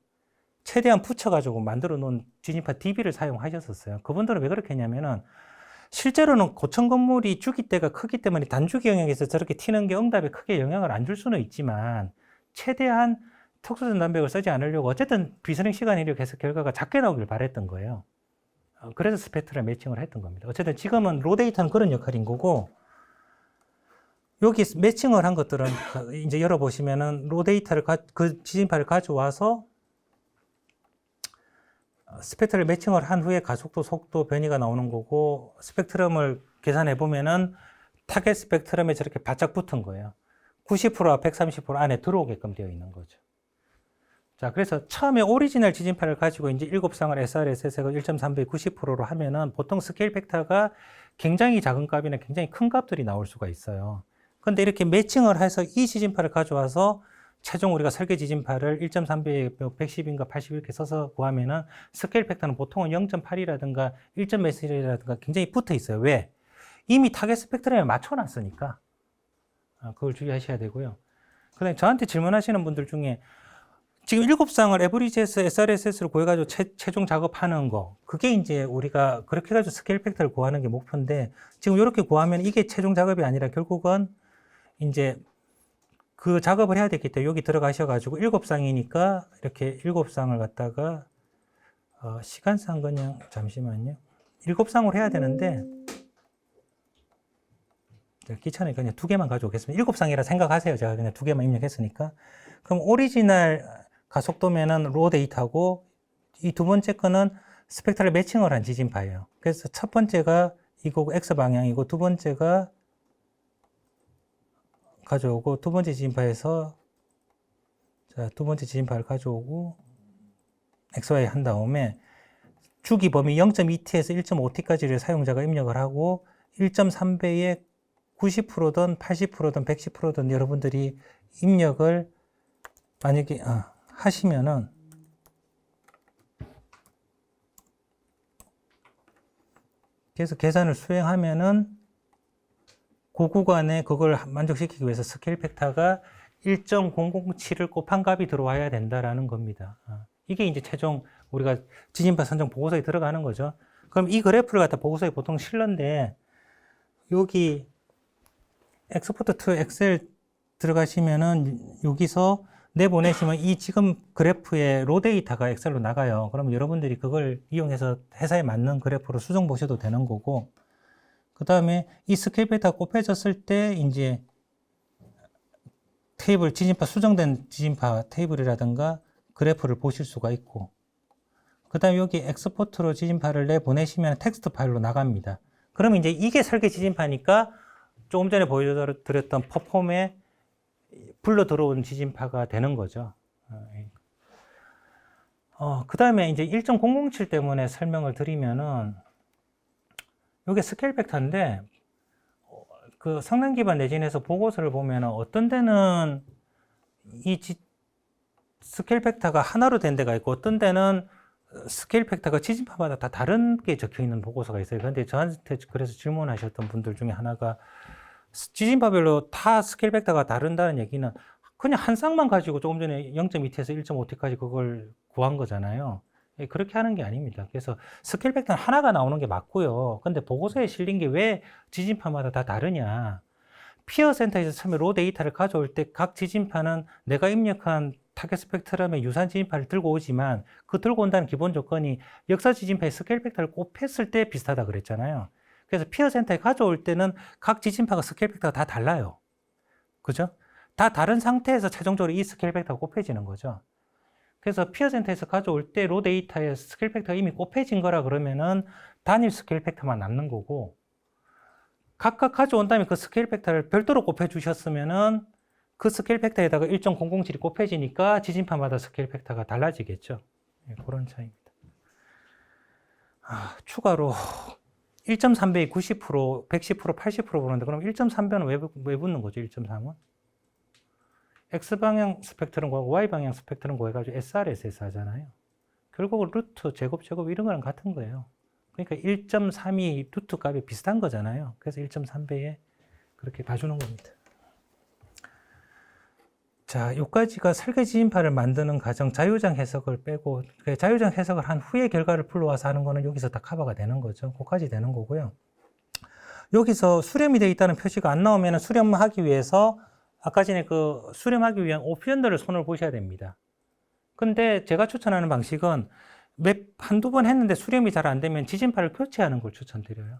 최대한 붙여가지고 만들어 놓은 지진파 DB를 사용하셨었어요. 그분들은 왜 그렇게 했냐면은 실제로는 고층 건물이 주기대가 크기 때문에 단주기 영역에서 저렇게 튀는 게 응답에 크게 영향을 안 줄 수는 있지만 최대한 특수전 단백을 쓰지 않으려고 어쨌든 비선행 시간이 이렇게 해서 결과가 작게 나오길 바랬던 거예요. 그래서 스펙트럴 매칭을 했던 겁니다. 어쨌든 지금은 로 데이터는 그런 역할인 거고, 여기 매칭을 한 것들은 이제 열어보시면은 로 데이터를 그 지진파를 가져와서 스펙트럴 매칭을 한 후에 가속도, 속도 변이가 나오는 거고, 스펙트럼을 계산해 보면은 타겟 스펙트럼에 저렇게 바짝 붙은 거예요. 90%와 130% 안에 들어오게끔 되어 있는 거죠. 자, 그래서 처음에 오리지널 지진파를 가지고 이제 7쌍을 SRS에서 1.3배 90%로 하면은 보통 스케일 팩터가 굉장히 작은 값이나 굉장히 큰 값들이 나올 수가 있어요. 근데 이렇게 매칭을 해서 이 지진파를 가져와서 최종 우리가 설계 지진파를 1.3배에 110인가 80 이렇게 써서 구하면은 스케일 팩터는 보통은 0.8이라든가 1몇 몇이라든가 굉장히 붙어 있어요. 왜? 이미 타겟 스펙트럼에 맞춰놨으니까. 그걸 주의하셔야 되고요. 그 다음에 저한테 질문하시는 분들 중에 지금 7쌍을 에브리지에서 SRSS를 구해가지고 최종 작업하는 거, 그게 이제 우리가 그렇게 해가지고 스케일 팩터를 구하는 게 목표인데, 지금 이렇게 구하면 이게 최종 작업이 아니라 결국은 이제 그 작업을 해야 되기 때문에 여기 들어가셔가지고 7쌍이니까 이렇게 7쌍을 갖다가 시간상 그냥 잠시만요. 7쌍으로 해야 되는데 귀찮으니까 그냥 2개만 가져오겠습니다. 7쌍이라 생각하세요. 제가 그냥 2개만 입력했으니까. 그럼 오리지널 가속도면은 로 데이터고, 이 두 번째 거는 스펙트럴 매칭을 한 지진파예요. 그래서 첫 번째가 이거고 X 방향이고, 두 번째가 가져오고, 두 번째 지진파에서 자, 두 번째 지진파를 가져오고 XY 한 다음에 주기 범위 0.2t에서 1.5t까지를 사용자가 입력을 하고, 1.3배에 90%든 80%든 110%든 여러분들이 입력을 만약에 하시면은 그래서 계산을 수행하면은 그 구간에 그걸 만족시키기 위해서 스케일 팩터가 1.007을 곱한 값이 들어와야 된다라는 겁니다. 이게 이제 최종 우리가 지진파 선정 보고서에 들어가는 거죠. 그럼 이 그래프를 갖다 보고서에 보통 실는데, 여기 엑스포트 투 엑셀 들어가시면은 여기서 내보내시면 이 지금 그래프의 로 데이터가 엑셀로 나가요. 그럼 여러분들이 그걸 이용해서 회사에 맞는 그래프로 수정 보셔도 되는 거고, 그 다음에 이 스케일 팩터가 곱해졌을 때 이제 테이블 지진파, 수정된 지진파 테이블이라든가 그래프를 보실 수가 있고, 그 다음에 여기 엑스포트로 지진파를 내보내시면 텍스트 파일로 나갑니다. 그러면 이제 이게 설계 지진파니까 조금 전에 보여드렸던 퍼폼에 불러 들어온 지진파가 되는 거죠. 그 다음에 이제 1.007 때문에 설명을 드리면은, 이게 스케일 팩터인데, 그 성능 기반 내진에서 보고서를 보면은 어떤 데는 스케일 팩터가 하나로 된 데가 있고, 어떤 데는 스케일 팩터가 지진파마다 다 다른 게 적혀 있는 보고서가 있어요. 그런데 저한테 그래서 질문하셨던 분들 중에 하나가, 지진파별로 다 스케일 팩터가 다른다는 얘기는 그냥 한 쌍만 가지고 조금 전에 0.2T에서 1.5T까지 그걸 구한 거잖아요. 그렇게 하는 게 아닙니다. 그래서 스케일 팩터는 하나가 나오는 게 맞고요. 근데 보고서에 실린 게 왜 지진파마다 다 다르냐. 피어 센터에서 처음에 로 데이터를 가져올 때 각 지진파는 내가 입력한 타겟 스펙트럼의 유사한 지진파를 들고 오지만 그 들고 온다는 기본 조건이 역사 지진파의 스케일 팩터를 곱했을 때 비슷하다 그랬잖아요. 그래서 피어 센터에 가져올 때는 각 지진파가 스케일 팩터가 다 달라요. 그죠? 다 다른 상태에서 최종적으로 이 스케일 팩터가 곱해지는 거죠. 그래서 피어 센터에서 가져올 때 로 데이터에 스케일 팩터가 이미 곱해진 거라 그러면은 단일 스케일 팩터만 남는 거고, 각각 가져온 다음에 그 스케일 팩터를 별도로 곱해 주셨으면은 그 스케일 팩터에다가 1.007이 곱해지니까 지진파마다 스케일 팩터가 달라지겠죠. 그런 차이입니다. 추가로 1.3배의 90%, 110%, 80% 보는데, 그럼 1.3배는 왜 붙는 거죠? 1.3은? X방향 스펙트럼과 Y방향 스펙트럼과 해가지고 SRSS 하잖아요. 결국 루트, 제곱 이런 거랑 같은 거예요. 그러니까 1.32 루트 값이 비슷한 거잖아요. 그래서 1.3배에 그렇게 봐주는 겁니다. 자, 요까지가 설계 지진파를 만드는 과정, 자유장 해석을 빼고, 자유장 해석을 한 후에 결과를 불러와서 하는 거는 여기서 다 커버가 되는 거죠. 그까지 되는 거고요. 여기서 수렴이 되어 있다는 표시가 안 나오면 수렴하기 위해서 아까 전에 그 수렴하기 위한 옵션들을 손을 보셔야 됩니다. 근데 제가 추천하는 방식은 한두 번 했는데 수렴이 잘 안 되면 지진파를 교체하는 걸 추천드려요.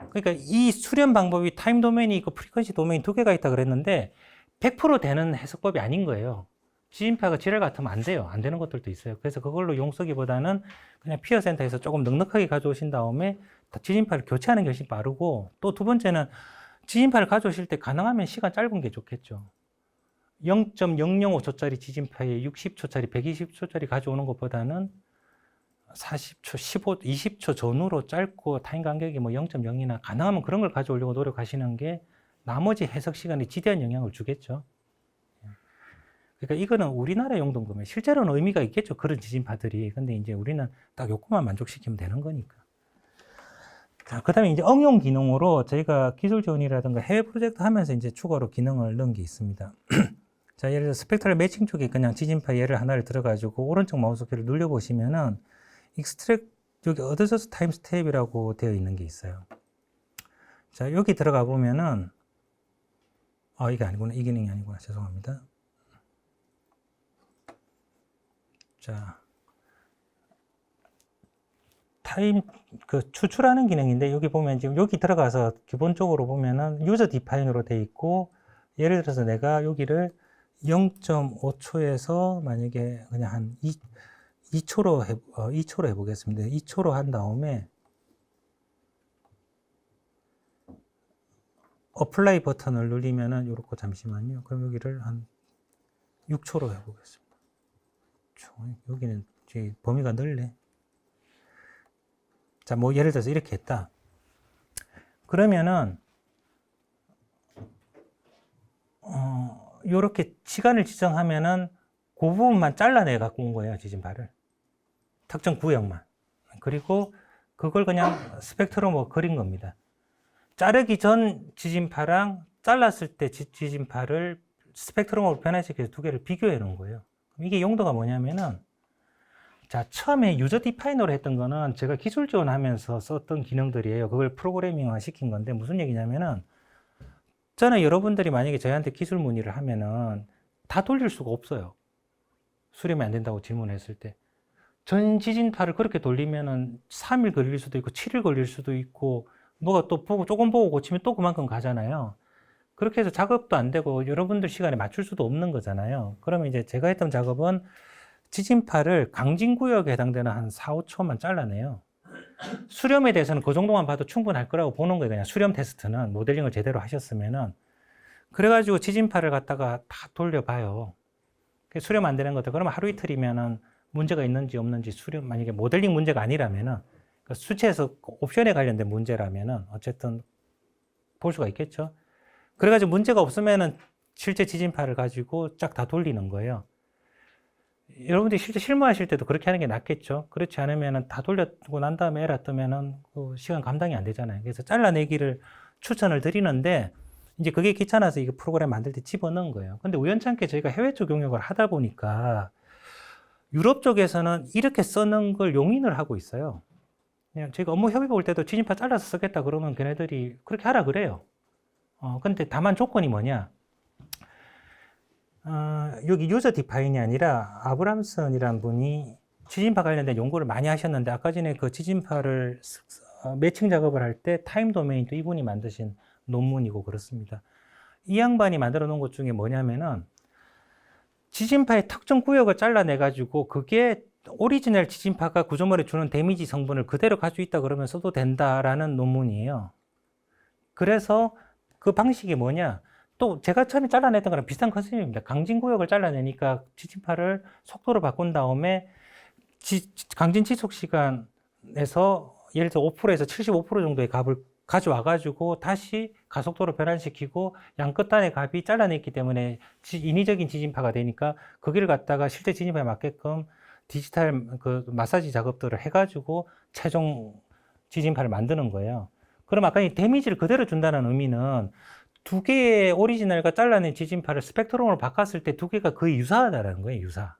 그러니까 이 수렴 방법이 타임 도메인이 있고 프리퀀시 도메인 두 개가 있다 그랬는데 100% 되는 해석법이 아닌 거예요. 지진파가 지랄 같으면 안 돼요. 안 되는 것들도 있어요. 그래서 그걸로 용 쓰기보다는 그냥 피어 센터에서 조금 넉넉하게 가져오신 다음에 지진파를 교체하는 게 훨씬 빠르고, 또 두 번째는 지진파를 가져오실 때 가능하면 시간 짧은 게 좋겠죠. 0.005초짜리 지진파에 60초짜리, 120초짜리 가져오는 것보다는 40초, 15, 20초 전후로 짧고 타임 간격이 뭐 0.0이나 가능하면 그런 걸 가져오려고 노력하시는 게 나머지 해석 시간에 지대한 영향을 주겠죠. 그러니까 이거는 우리나라 용도인 거면 실제로는 의미가 있겠죠. 그런 지진파들이. 근데 이제 우리는 딱 요것만 만족시키면 되는 거니까. 자, 그 다음에 이제 응용 기능으로 저희가 기술 지원이라든가 해외 프로젝트 하면서 이제 추가로 기능을 넣은 게 있습니다. 자, 예를 들어 스펙트럴 매칭 쪽에 그냥 지진파 예를 하나를 들어가지고 오른쪽 마우스키를 눌러보시면은 익스트랙 여기 어드저스트 타임 스텝이라고 되어 있는 게 있어요. 자, 여기 들어가 보면은 이게 아니구나. 이 기능이 아니구나. 죄송합니다. 자, 타임 추출하는 기능인데 여기 보면 지금 여기 들어가서 기본적으로 보면은 유저 디파인으로 돼 있고, 예를 들어서 내가 여기를 0.5초에서 만약에 그냥 한 2초로 2초로 해보겠습니다. 2초로 한 다음에 어플라이 버튼을 누르면은 요렇게, 잠시만요. 그럼 여기를 한 6초로 해보겠습니다. 여기는 이제 범위가 넓네. 자, 뭐 예를 들어서 이렇게 했다. 그러면은 요렇게 시간을 지정하면은 그 부분만 잘라내 갖고 온 거예요, 지진파를. 특정 구역만. 그리고 그걸 그냥 스펙트럼으로 그린 겁니다. 자르기 전 지진파랑 잘랐을 때 지진파를 스펙트럼으로 변화시켜서 두 개를 비교해 놓은 거예요. 이게 용도가 뭐냐면은, 자, 처음에 유저 디파이너로 했던 거는 제가 기술 지원하면서 썼던 기능들이에요. 그걸 프로그래밍화 시킨 건데, 무슨 얘기냐면은, 저는 여러분들이 만약에 저희한테 기술 문의를 하면은 다 돌릴 수가 없어요. 수렴이 안 된다고 질문했을 때. 전 지진파를 그렇게 돌리면은 3일 걸릴 수도 있고 7일 걸릴 수도 있고, 뭐가 또 조금 보고 고치면 또 그만큼 가잖아요. 그렇게 해서 작업도 안 되고 여러분들 시간에 맞출 수도 없는 거잖아요. 그러면 이제 제가 했던 작업은 지진파를 강진구역에 해당되는 한 4, 5초만 잘라내요. 수렴에 대해서는 그 정도만 봐도 충분할 거라고 보는 거예요. 그냥 수렴 테스트는 모델링을 제대로 하셨으면은. 그래가지고 지진파를 갖다가 다 돌려봐요. 수렴 안 되는 것들. 그러면 하루 이틀이면은 문제가 있는지 없는지 수렴, 만약에 모델링 문제가 아니라면은, 그 수치에서 옵션에 관련된 문제라면은 어쨌든 볼 수가 있겠죠. 그래가지고 문제가 없으면은 실제 지진파를 가지고 쫙 다 돌리는 거예요. 여러분들이 실제 실무하실 때도 그렇게 하는 게 낫겠죠. 그렇지 않으면은 다 돌리고 난 다음에 에러 뜨면은 그 시간 감당이 안 되잖아요. 그래서 잘라내기를 추천을 드리는데, 이제 그게 귀찮아서 이거 프로그램 만들 때 집어넣은 거예요. 근데 우연찮게 저희가 해외 쪽 용역을 하다 보니까 유럽 쪽에서는 이렇게 쓰는 걸 용인을 하고 있어요. 그냥 저희가 업무 협의 볼 때도 지진파 잘라서 쓰겠다 그러면 걔네들이 그렇게 하라 그래요. 근데 다만 조건이 뭐냐? 여기 유저 디파인이 아니라 아브람슨이라는 분이 지진파 관련된 연구를 많이 하셨는데, 아까 전에 그 지진파를 매칭 작업을 할 때 타임 도메인도 이분이 만드신 논문이고 그렇습니다. 이 양반이 만들어 놓은 것 중에 뭐냐면은 지진파의 특정 구역을 잘라내 가지고 그게 오리지널 지진파가 구조물에 주는 데미지 성분을 그대로 가지고 있다 그러면 써도 된다라는 논문이에요. 그래서 그 방식이 뭐냐? 또 제가 처음에 잘라냈던 거랑 비슷한 컨셉입니다. 강진 구역을 잘라내니까 지진파를 속도로 바꾼 다음에 강진 지속 시간에서 예를 들어 5%에서 75% 정도의 값을 가져와 가지고 다시 가속도로 변환시키고 양 끝단의 값이 잘라냈기 때문에 인위적인 지진파가 되니까 거기를 갖다가 실제 지진파에 맞게끔 디지털 그 마사지 작업들을 해가지고 최종 지진파를 만드는 거예요. 그럼 아까 이 데미지를 그대로 준다는 의미는 두 개의 오리지널과 잘라낸 지진파를 스펙트럼으로 바꿨을 때 두 개가 거의 유사하다는 거예요, 유사.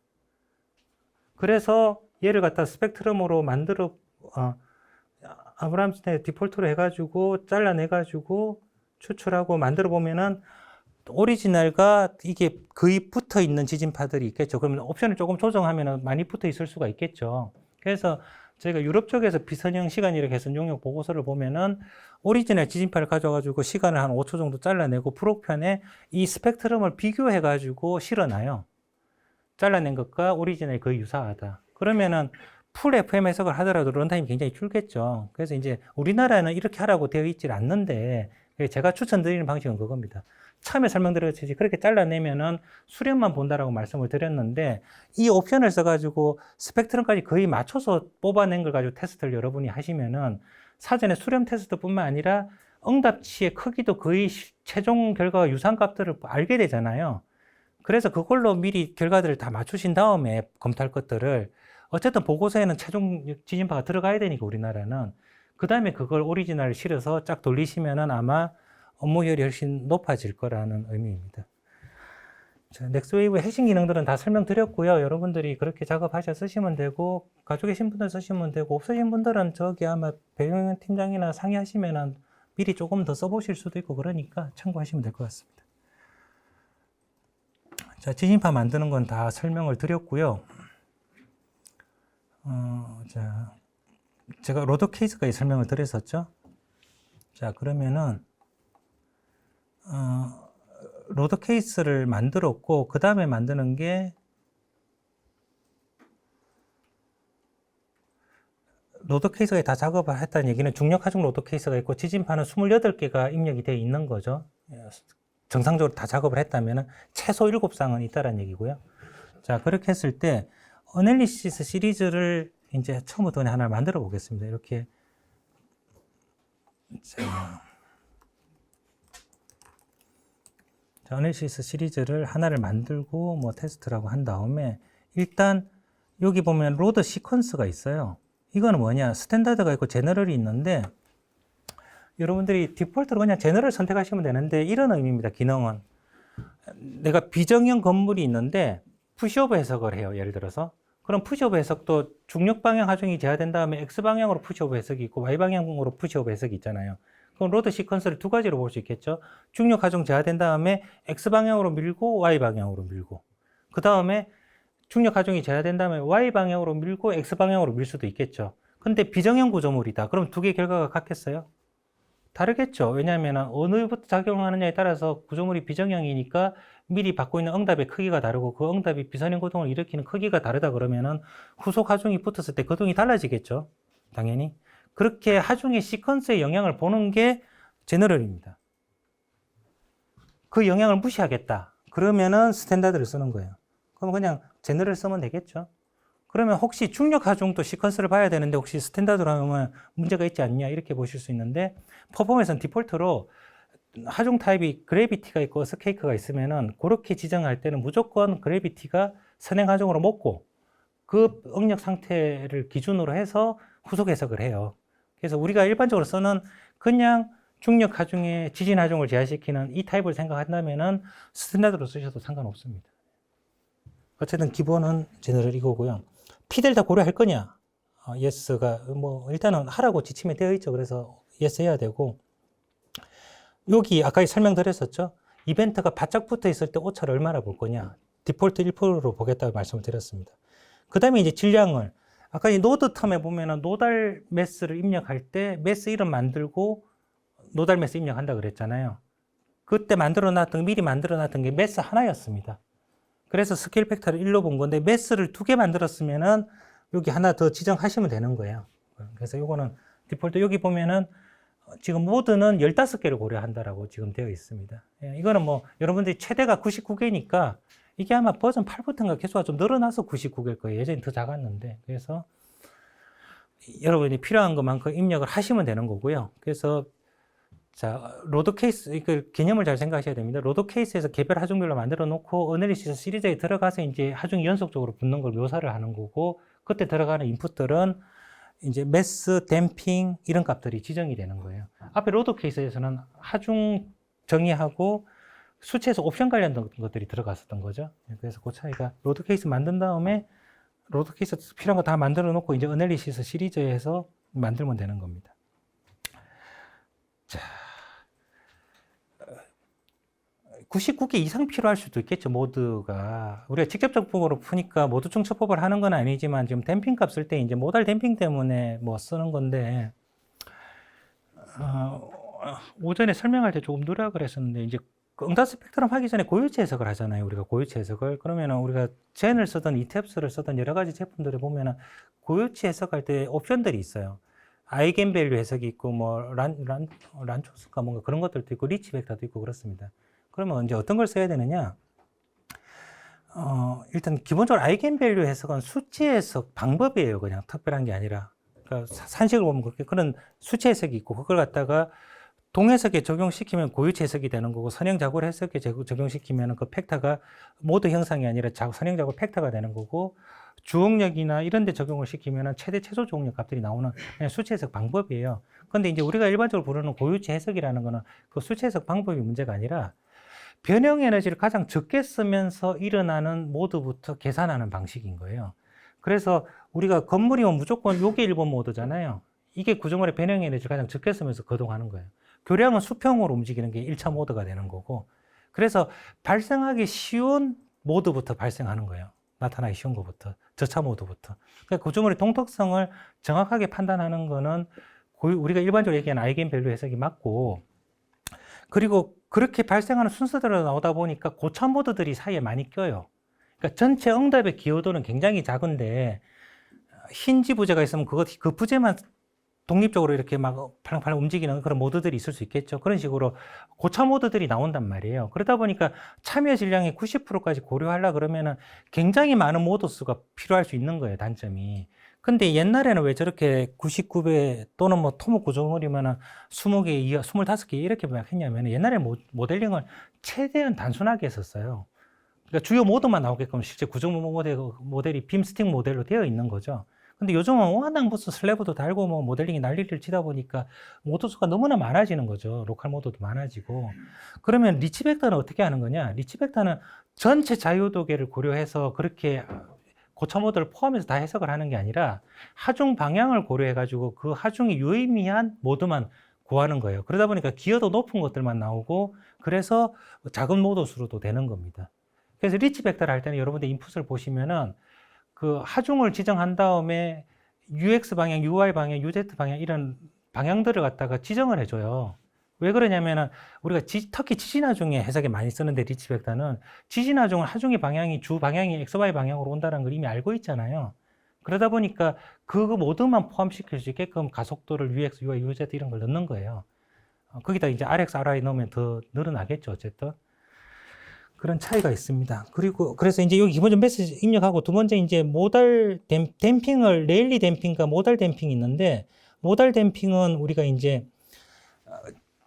그래서 얘를 갖다 스펙트럼으로 만들어, 아브람슨의 디폴트로 해가지고 잘라내가지고 추출하고 만들어 보면은 오리지널과 이게 거의 붙어 있는 지진파들이 있겠죠. 그러면 옵션을 조금 조정하면 많이 붙어 있을 수가 있겠죠. 그래서 저희가 유럽 쪽에서 비선형 시간이력 개선 용역 보고서를 보면은 오리지널 지진파를 가져가지고 시간을 한 5초 정도 잘라내고 프로편에 이 스펙트럼을 비교해가지고 실어놔요. 잘라낸 것과 오리지널이 거의 유사하다. 그러면은 풀 FM 해석을 하더라도 런타임이 굉장히 줄겠죠. 그래서 이제 우리나라는 이렇게 하라고 되어 있질 않는데 제가 추천드리는 방식은 그겁니다. 처음에 설명드렸듯이 그렇게 잘라내면은 수렴만 본다라고 말씀을 드렸는데, 이 옵션을 써가지고 스펙트럼까지 거의 맞춰서 뽑아낸 걸 가지고 테스트를 여러분이 하시면은 사전에 수렴 테스트뿐만 아니라 응답치의 크기도 거의 최종 결과와 유사한 값들을 알게 되잖아요. 그래서 그걸로 미리 결과들을 다 맞추신 다음에 검토할 것들을, 어쨌든 보고서에는 최종 지진파가 들어가야 되니까 우리나라는, 그 다음에 그걸 오리지널을 실어서 쫙 돌리시면은 아마 업무 효율이 훨씬 높아질 거라는 의미입니다. 자, 넥스웨이브의 핵심 기능들은 다 설명드렸고요. 여러분들이 그렇게 작업하셔 쓰시면 되고, 가지고 계신 분들 쓰시면 되고, 없으신 분들은 저기 아마 배경 팀장이나 상의하시면은 미리 조금 더 써보실 수도 있고 그러니까 참고하시면 될 것 같습니다. 자, 지진파 만드는 건 다 설명을 드렸고요. 자, 제가 로드 케이스까지 설명을 드렸었죠. 자, 그러면은 로드 케이스를 만들었고, 그 다음에 만드는 게 로드 케이스가 다 작업을 했다는 얘기는 중력 하중 로드 케이스가 있고 지진파는 28개가 입력이 되어 있는 거죠. 정상적으로 다 작업을 했다면 최소 7쌍은 있다는 얘기고요. 자, 그렇게 했을 때 어널리시스 시리즈를 이제 처음부터 하나 만들어 보겠습니다. 이렇게. 자, 어널리시스 시리즈를 하나를 만들고 뭐 테스트라고 한 다음에, 일단 여기 보면 로드 시퀀스가 있어요. 이거는 뭐냐, 스탠다드가 있고 제너럴이 있는데, 여러분들이 디폴트로 그냥 제너럴 선택하시면 되는데, 이런 의미입니다. 기능은 내가 비정형 건물이 있는데 푸시오버 해석을 해요. 예를 들어서 그럼 푸시오버 해석도 중력 방향 하중이 제한된 다음에 X 방향으로 푸시오버 해석이 있고 Y 방향으로 푸시오버 해석이 있잖아요. 그럼 로드 시퀀스를 두 가지로 볼 수 있겠죠. 중력 하중 제한된 다음에 X 방향으로 밀고 Y 방향으로 밀고, 그 다음에 중력 하중이 제한된 다음에 Y 방향으로 밀고 X 방향으로 밀 수도 있겠죠. 근데 비정형 구조물이다. 그럼 두 개 결과가 같겠어요? 다르겠죠. 왜냐하면 어느부터 작용하느냐에 따라서 구조물이 비정형이니까 미리 받고 있는 응답의 크기가 다르고, 그 응답이 비선형 고동을 일으키는 크기가 다르다 그러면은 후속 하중이 붙었을 때 거동이 달라지겠죠. 당연히. 그렇게 하중의 시퀀스의 영향을 보는 게 제너럴입니다. 그 영향을 무시하겠다. 그러면은 스탠다드를 쓰는 거예요. 그럼 그냥 제너럴 쓰면 되겠죠. 그러면 혹시 중력 하중도 시퀀스를 봐야 되는데 혹시 스탠다드로 하면 문제가 있지 않냐 이렇게 보실 수 있는데 퍼포먼스는 디폴트로 하중 타입이 그래비티가 있고 어스케이크가 있으면은 그렇게 지정할 때는 무조건 그래비티가 선행 하중으로 먹고 그 응력 상태를 기준으로 해서 후속 해석을 해요. 그래서 우리가 일반적으로 쓰는 그냥 중력 하중에 지진 하중을 제한시키는 이 타입을 생각한다면은 스탠다드로 쓰셔도 상관없습니다. 어쨌든 기본은 제너럴 이거고요. P델타 고려할 거냐? yes가 뭐 일단은 하라고 지침에 되어 있죠. 그래서 yes 해야 되고 여기 아까 설명드렸었죠. 이벤트가 바짝 붙어 있을 때 오차를 얼마나 볼 거냐? 디폴트 1%로 보겠다고 말씀을 드렸습니다. 그 다음에 이제 질량을 아까 이 노드 텀에 보면은 노달 매스를 입력할 때 매스 이름 만들고 노달 매스 입력한다 그랬잖아요. 그때 미리 만들어 놨던 게 매스 하나였습니다. 그래서 스케일 팩터를 1로 본 건데 매스를 2개 만들었으면은 여기 하나 더 지정하시면 되는 거예요. 그래서 요거는 디폴트 여기 보면은 지금 모드는 15개를 고려한다라고 지금 되어 있습니다. 이거는 뭐 여러분들이 최대가 99개니까 이게 아마 버전 8부터인가 개수가 좀 늘어나서 99개일 거예요. 예전에 더 작았는데. 그래서 여러분이 필요한 것만큼 입력을 하시면 되는 거고요. 그래서 자, 로드 케이스, 그 개념을 잘 생각하셔야 됩니다. 로드 케이스에서 개별 하중별로 만들어 놓고 어널리시스 시리즈에 들어가서 이제 하중이 연속적으로 붙는 걸 묘사를 하는 거고 그때 들어가는 인풋들은 이제 매스, 댐핑 이런 값들이 지정이 되는 거예요. 앞에 로드 케이스에서는 하중 정의하고 수치에서 옵션 관련된 것들이 들어갔었던 거죠. 그래서 그 차이가 로드 케이스 만든 다음에 로드 케이스 필요한 거 다 만들어 놓고 이제 어널리시스 시리즈에서 만들면 되는 겁니다. 자, 99개 이상 필요할 수도 있겠죠, 모드가. 우리가 직접적으로 푸니까 모드 중첩법을 하는 건 아니지만 지금 댐핑 값 쓸 때 이제 모달 댐핑 때문에 뭐 쓰는 건데, 오전에 설명할 때 조금 누락을 했었는데, 이제 응답 스펙트럼 하기 전에 고유치 해석을 하잖아요, 우리가 고유치 해석을. 그러면은 우리가 젠을 쓰든 이탭스를 쓰든 여러 가지 제품들을 보면은 고유치 해석할 때 옵션들이 있어요. 아이겐밸류 해석이 있고, 뭐, 란초스가 뭔가 그런 것들도 있고, 리치 벡터도 있고, 그렇습니다. 그러면 이제 어떤 걸 써야 되느냐? 일단 기본적으로 아이겐밸류 해석은 수치 해석 방법이에요. 그냥 특별한 게 아니라. 그러니까 산식을 보면 그런 수치 해석이 있고, 그걸 갖다가 동해석에 적용시키면 고유치 해석이 되는 거고, 선형자골 해석에 적용시키면 그 팩터가 모드 형상이 아니라 선형자골 팩터가 되는 거고, 주응력이나 이런 데 적용을 시키면 최대 최소 주응력 값들이 나오는 그냥 수치 해석 방법이에요. 근데 이제 우리가 일반적으로 부르는 고유치 해석이라는 거는 그 수치 해석 방법이 문제가 아니라 변형 에너지를 가장 적게 쓰면서 일어나는 모드부터 계산하는 방식인 거예요. 그래서 우리가 건물이면 무조건 요게 1번 모드잖아요. 이게 구조물의 변형 에너지를 가장 적게 쓰면서 거동하는 거예요. 교량은 수평으로 움직이는 게 1차 모드가 되는 거고, 그래서 발생하기 쉬운 모드부터 발생하는 거예요. 나타나기 쉬운 것부터, 저차 모드부터. 그러니까 구조물의 동특성을 정확하게 판단하는 거는 우리가 일반적으로 얘기하는 아이겐밸류 해석이 맞고, 그리고 그렇게 발생하는 순서대로 나오다 보니까 고차 모드들이 사이에 많이 껴요. 그러니까 전체 응답의 기여도는 굉장히 작은데 힌지 부재가 있으면 그 부재만 독립적으로 이렇게 막 팔랑팔랑 움직이는 그런 모드들이 있을 수 있겠죠. 그런 식으로 고차 모드들이 나온단 말이에요. 그러다 보니까 참여 질량의 90%까지 고려하려 그러면은 굉장히 많은 모드 수가 필요할 수 있는 거예요, 단점이. 근데 옛날에는 왜 저렇게 99배 또는 뭐 토목 구조물이면은 20개 이하, 25개 이렇게 막 했냐면 옛날에 모델링을 최대한 단순하게 했었어요. 그러니까 주요 모드만 나오게끔 실제 구조물 모델이 빔스틱 모델로 되어 있는 거죠. 근데 요즘은 워낙 무슨 슬래브도 달고 뭐 모델링이 난리를 치다 보니까 모드 수가 너무나 많아지는 거죠. 로컬 모드도 많아지고. 그러면 리치 벡터는 어떻게 하는 거냐? 리치 벡터는 전체 자유도계를 고려해서 그렇게 고차 모드를 포함해서 다 해석을 하는 게 아니라 하중 방향을 고려해가지고 그 하중이 유의미한 모드만 구하는 거예요. 그러다 보니까 기여도 높은 것들만 나오고 그래서 작은 모드 수로도 되는 겁니다. 그래서 리치 벡터를 할 때는 여러분들 인풋을 보시면은 그 하중을 지정한 다음에 UX 방향, UI 방향, UZ 방향 이런 방향들을 갖다가 지정을 해줘요. 왜 그러냐면은 우리가 특히 지진하중에 해석에 많이 쓰는데 리치 벡터는 지진하중은 하중의 방향이 주 방향이 XY 방향으로 온다는 걸 이미 알고 있잖아요. 그러다 보니까 그 모드만 포함시킬 수 있게끔 가속도를 UX, UI, UZ 이런 걸 넣는 거예요. 거기다 이제 RX, RI 넣으면 더 늘어나겠죠, 어쨌든. 그런 차이가 있습니다. 그리고 그래서 이제 여기 기본적으로 메시지 입력하고 두 번째 이제 모달 댐핑을 레일리 댐핑과 모달 댐핑이 있는데 모달 댐핑은 우리가 이제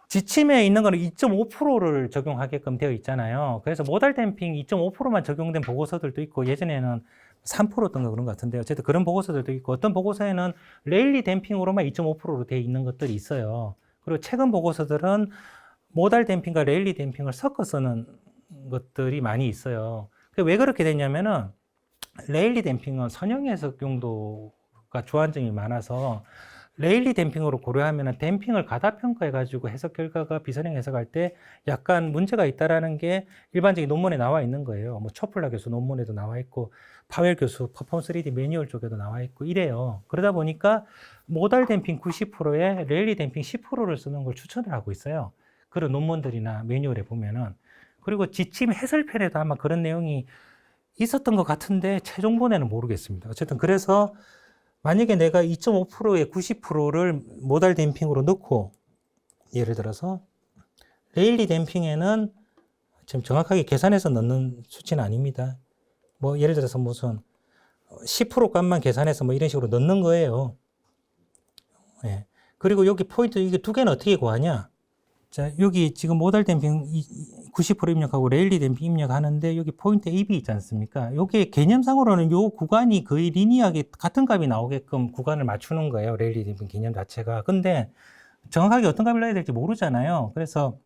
지침에 있는 거는 2.5%를 적용하게끔 되어 있잖아요. 그래서 모달 댐핑 2.5%만 적용된 보고서들도 있고 예전에는 3%였던 거 그런 것 같은데요. 어쨌든 그런 보고서들도 있고 어떤 보고서에는 레일리 댐핑으로만 2.5%로 되어 있는 것들이 있어요. 그리고 최근 보고서들은 모달 댐핑과 레일리 댐핑을 섞어 쓰는 것들이 많이 있어요. 왜 그렇게 됐냐면은 레일리 댐핑은 선형 해석 용도가 주안점이 많아서 레일리 댐핑으로 고려하면 댐핑을 가다평가해가지고 해석 결과가 비선형 해석할 때 약간 문제가 있다라는 게 일반적인 논문에 나와 있는 거예요. 뭐 초플라 교수 논문에도 나와 있고 파웰 교수 퍼포먼스 3D 매뉴얼 쪽에도 나와 있고 이래요. 그러다 보니까 모달 댐핑 90%에 레일리 댐핑 10%를 쓰는 걸 추천을 하고 있어요. 그런 논문들이나 매뉴얼에 보면은. 그리고 지침 해설편에도 아마 그런 내용이 있었던 것 같은데 최종본에는 모르겠습니다. 어쨌든 그래서 만약에 내가 2.5%에 90%를 모달 댐핑으로 넣고 예를 들어서 레일리 댐핑에는 지금 정확하게 계산해서 넣는 수치는 아닙니다. 뭐 예를 들어서 무슨 10% 값만 계산해서 뭐 이런 식으로 넣는 거예요. 예. 그리고 여기 포인트 이게 두 개는 어떻게 구하냐? 자, 여기 지금 모달 댐핑 90% 입력하고 레일리 댐핑 입력하는데 여기 포인트 AB 있지 않습니까? 요게 개념상으로는 요 구간이 거의 리니어하게 같은 값이 나오게끔 구간을 맞추는 거예요. 레일리 댐핑 개념 자체가. 근데 정확하게 어떤 값을 넣어야 될지 모르잖아요. 그래서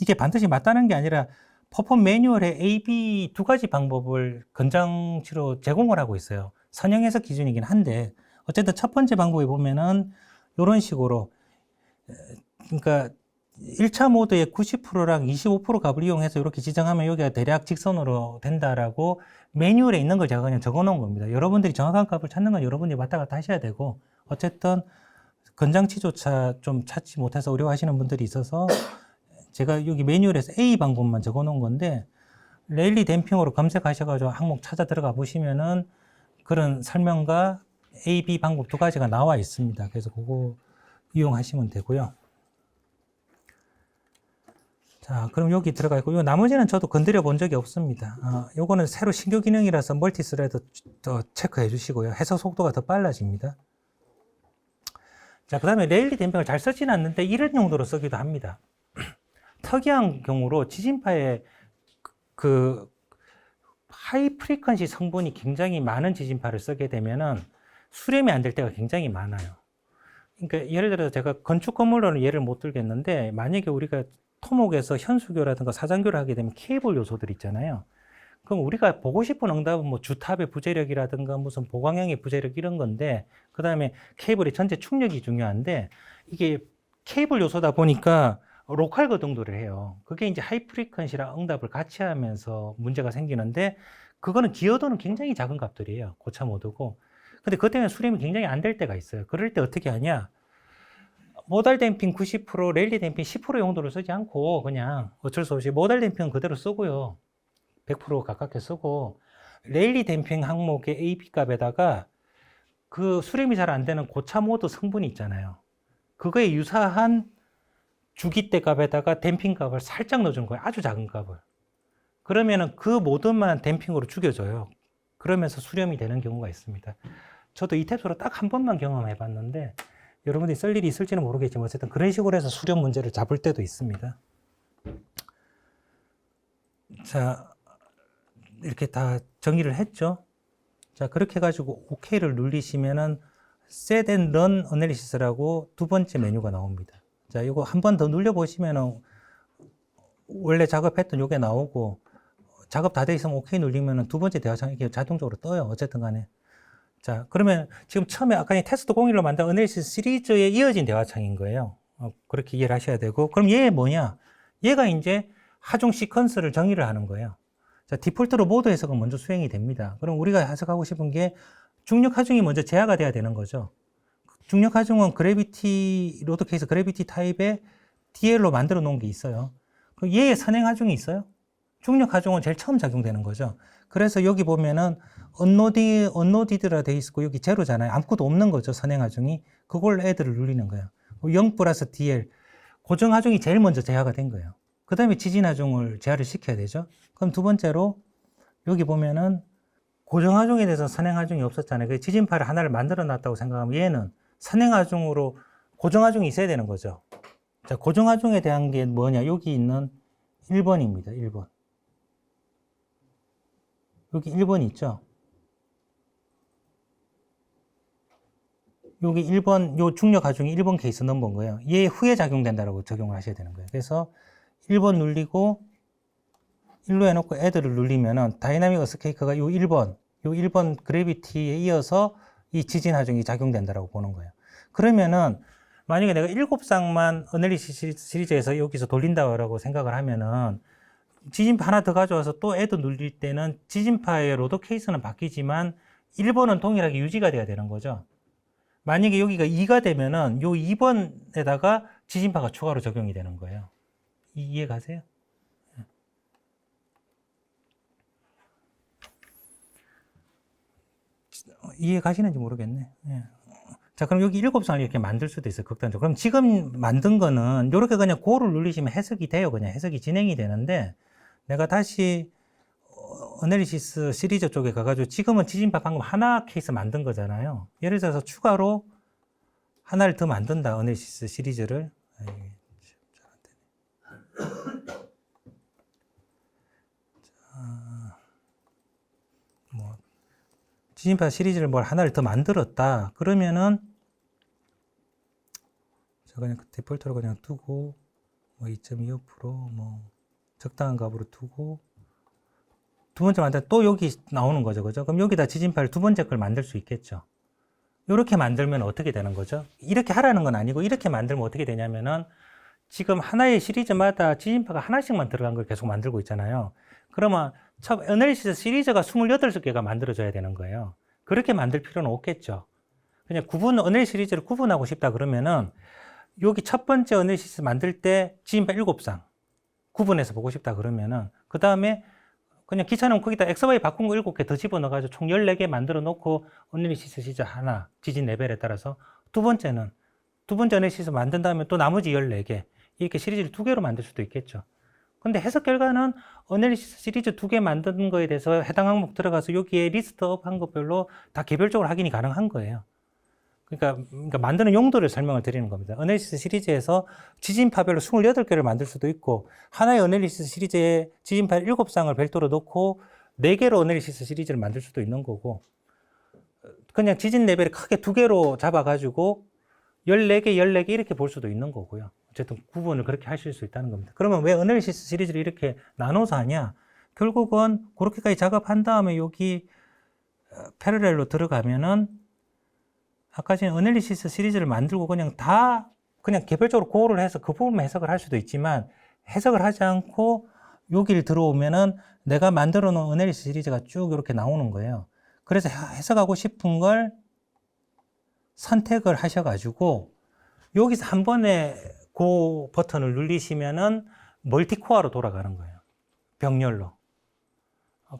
이게 반드시 맞다는 게 아니라 퍼폼 매뉴얼에 AB 두 가지 방법을 건장치로 제공을 하고 있어요. 선형 해석 기준이긴 한데 어쨌든 첫 번째 방법에 보면은 이런 식으로 그러니까 1차 모드의 90%랑 25% 값을 이용해서 이렇게 지정하면 여기가 대략 직선으로 된다라고 매뉴얼에 있는 걸 제가 그냥 적어 놓은 겁니다. 여러분들이 정확한 값을 찾는 건 여러분들이 왔다 갔다 하셔야 되고 어쨌든 건장치조차 좀 찾지 못해서 어려워하시는 분들이 있어서 제가 여기 매뉴얼에서 A 방법만 적어 놓은 건데 레일리 댐핑으로 검색하셔가지고 항목 찾아 들어가 보시면은 그런 설명과 A, B 방법 두 가지가 나와 있습니다. 그래서 그거 이용하시면 되고요. 자, 그럼 여기 들어가 있고, 요 나머지는 저도 건드려 본 적이 없습니다. 요거는 새로 신규 기능이라서 멀티스레드 더 체크해 주시고요. 해석 속도가 더 빨라집니다. 자, 그 다음에 레일리 댐핑을 잘 쓰지는 않는데 이런 용도로 쓰기도 합니다. 특이한 경우로 지진파에 그 하이 프리퀀시 성분이 굉장히 많은 지진파를 쓰게 되면은 수렴이 안 될 때가 굉장히 많아요. 그러니까 예를 들어서 제가 건축 건물로는 예를 못 들겠는데 만약에 우리가 토목에서 현수교라든가 사장교를 하게 되면 케이블 요소들 있잖아요. 그럼 우리가 보고 싶은 응답은 뭐 주탑의 부재력이라든가 무슨 보강형의 부재력 이런 건데 그 다음에 케이블의 전체 충력이 중요한데 이게 케이블 요소다 보니까 로컬 거동도를 해요. 그게 이제 하이 프리퀀시랑 응답을 같이 하면서 문제가 생기는데 그거는 기여도는 굉장히 작은 값들이에요. 고차 모드고. 근데 그것 때문에 수렴이 굉장히 안 될 때가 있어요. 그럴 때 어떻게 하냐? 모달 댐핑 90%, 레일리 댐핑 10% 용도를 쓰지 않고 그냥 어쩔 수 없이 모달 댐핑은 그대로 쓰고요. 100% 가깝게 쓰고 레일리 댐핑 항목의 AB 값에다가 그 수렴이 잘 안 되는 고차 모드 성분이 있잖아요. 그거에 유사한 주기대 값에다가 댐핑 값을 살짝 넣어준 거예요. 아주 작은 값을. 그러면은 그 모드만 댐핑으로 죽여줘요. 그러면서 수렴이 되는 경우가 있습니다. 저도 이 탭으로 딱 한 번만 경험해 봤는데 여러분들이 쓸 일이 있을지는 모르겠지만 어쨌든 그런 식으로 해서 수렴 문제를 잡을 때도 있습니다. 자, 이렇게 다 정의를 했죠. 자, 그렇게 해가지고 OK를 누르시면은 Set and Run Analysis라고 두 번째 메뉴가 나옵니다. 자, 이거 한 번 더 눌려보시면은 원래 작업했던 요게 나오고 작업 다 돼 있으면 OK 누르면은 두 번째 대화창이 이렇게 자동적으로 떠요. 어쨌든 간에. 자, 그러면 지금 처음에 아까 테스트 01로 만든 어널리시스 시리즈에 이어진 대화창인 거예요. 그렇게 이해를 하셔야 되고. 그럼 얘 뭐냐? 얘가 이제 하중 시퀀스를 정의를 하는 거예요. 자, 디폴트로 모드 해석은 먼저 수행이 됩니다. 그럼 우리가 해석하고 싶은 게 중력 하중이 먼저 제하가 돼야 되는 거죠. 중력 하중은 그래비티, 로드 케이스 그래비티 타입의 DL로 만들어 놓은 게 있어요. 그럼 얘의 선행 하중이 있어요? 중력 하중은 제일 처음 작용되는 거죠. 그래서 여기 보면은 언노디드라 돼 있고 여기 제로잖아요. 아무것도 없는 거죠. 선행 하중이. 그걸 애들을 누리는 거예요. 0 플러스 DL. 고정 하중이 제일 먼저 제하가 된 거예요. 그 다음에 지진 하중을 제하를 시켜야 되죠. 그럼 두 번째로 여기 보면은 고정 하중에 대해서 선행 하중이 없었잖아요. 그 지진파를 하나를 만들어 놨다고 생각하면 얘는 선행 하중으로 고정 하중이 있어야 되는 거죠. 자, 고정 하중에 대한 게 뭐냐? 여기 있는 1번입니다. 1번. 여기 1번 있죠? 여기 1번, 요 중력 하중이 1번 케이스 넘은 거예요. 얘 후에 작용된다라고 적용을 하셔야 되는 거예요. 그래서 1번 눌리고, 1로 해놓고 애들을 눌리면은 다이나믹 어스케이크가 요 1번 그래비티에 이어서 이 지진 하중이 작용된다라고 보는 거예요. 그러면은 만약에 내가 7쌍만 어널리시스 시리즈에서 여기서 돌린다고 생각을 하면은 지진파 하나 더 가져와서 또 애도 눌릴 때는 지진파의 로드 케이스는 바뀌지만 1번은 동일하게 유지가 돼야 되는 거죠. 만약에 여기가 2가 되면은 요 2번에다가 지진파가 추가로 적용이 되는 거예요. 이해 가세요? 이해 가시는지 모르겠네. 예. 자, 그럼 여기 7쌍을 이렇게 만들 수도 있어요, 극단적으로. 그럼 지금 만든 거는 이렇게 그냥 고를 누르시면 해석이 돼요. 그냥 해석이 진행이 되는데, 내가 다시 어널리시스 시리즈 쪽에 가가지고 지금은 지진파 방금 하나 케이스 만든 거잖아요. 예를 들어서 추가로 하나를 더 만든다, 어널리시스 시리즈를. 지진파 시리즈를 뭘 하나를 더 만들었다. 그러면은 저 그냥 디폴트로 그냥 두고 뭐 2.25% 뭐 적당한 값으로 두고 두 번째 만들 또 여기 나오는 거죠, 그죠? 그럼 여기다 지진파를 두 번째 걸 만들 수 있겠죠. 이렇게 만들면 어떻게 되는 거죠? 이렇게 하라는 건 아니고 이렇게 만들면 어떻게 되냐면은 지금 하나의 시리즈마다 지진파가 하나씩만 들어간 걸 계속 만들고 있잖아요. 그러면 첫 어널리시스 시리즈가 28개가 만들어져야 되는 거예요. 그렇게 만들 필요는 없겠죠. 그냥 어널리시스 시리즈를 구분하고 싶다 그러면은 여기 첫 번째 어널리시스 만들 때 지진파 7쌍 구분해서 보고 싶다 그러면은 그 다음에 그냥 귀찮으면 거기다 XY 바꾼 거 7개 더 집어넣어가지고 총 14개 만들어 놓고 어널리시스 시리즈 하나, 지진 레벨에 따라서 두 번째 어널리시스 만든 다음에 또 나머지 14개 이렇게 시리즈를 2개로 만들 수도 있겠죠. 근데 해석 결과는 어널리시스 시리즈 2개 만든 거에 대해서 해당 항목 들어가서 여기에 리스트업 한 것별로 다 개별적으로 확인이 가능한 거예요. 그러니까 만드는 용도를 설명을 드리는 겁니다. 어널리시스 시리즈에서 지진파별로 28개를 만들 수도 있고 하나의 어널리시스 시리즈에 지진파 7쌍을 별도로 놓고 4개로 어널리시스 시리즈를 만들 수도 있는 거고 그냥 지진 레벨을 크게 2개로 잡아가지고 14개 이렇게 볼 수도 있는 거고요. 어쨌든 구분을 그렇게 하실 수 있다는 겁니다. 그러면 왜 어널리시스 시리즈를 이렇게 나눠서 하냐? 결국은 그렇게까지 작업한 다음에 여기 패러렐로 들어가면은 아까 전에 어널리시스 시리즈를 만들고 그냥 개별적으로 고를 해서 그 부분만 해석을 할 수도 있지만 해석을 하지 않고 여기를 들어오면은 내가 만들어 놓은 어널리시스 시리즈가 쭉 이렇게 나오는 거예요. 그래서 해석하고 싶은 걸 선택을 하셔가지고 여기서 한 번에 그 버튼을 누르시면은 멀티코어로 돌아가는 거예요. 병렬로.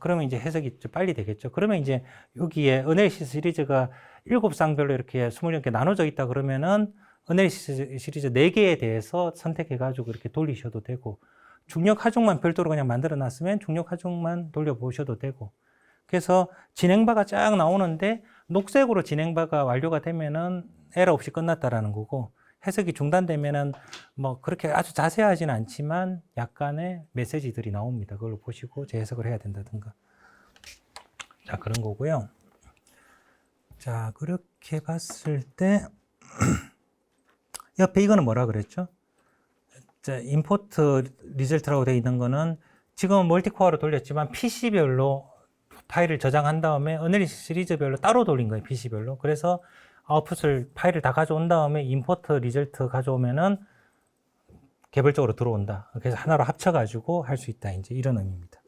그러면 이제 해석이 좀 빨리 되겠죠. 그러면 이제 여기에 어널리시스 시리즈가 7쌍별로 이렇게 26개 나눠져 있다 그러면은 어널리시스 시리즈 4개에 대해서 선택해가지고 이렇게 돌리셔도 되고 중력 하중만 별도로 그냥 만들어 놨으면 중력 하중만 돌려보셔도 되고 그래서 진행바가 쫙 나오는데 녹색으로 진행바가 완료가 되면은 에러 없이 끝났다라는 거고 해석이 중단되면은 뭐 그렇게 아주 자세하지는 않지만 약간의 메시지들이 나옵니다. 그걸 보시고 재해석을 해야 된다든가. 자, 그런 거고요. 자, 그렇게 봤을 때 옆에 이거는 뭐라 그랬죠? 자, 임포트 리절트라고 되어 있는 거는 지금은 멀티코어로 돌렸지만 PC별로 파일을 저장한 다음에 어널리시스 시리즈별로 따로 돌린 거예요. PC별로. 그래서 아웃풋을 파일을 다 가져온 다음에 임포트 리절트 가져오면은 개별적으로 들어온다. 그래서 하나로 합쳐가지고 할 수 있다. 이제 이런 의미입니다.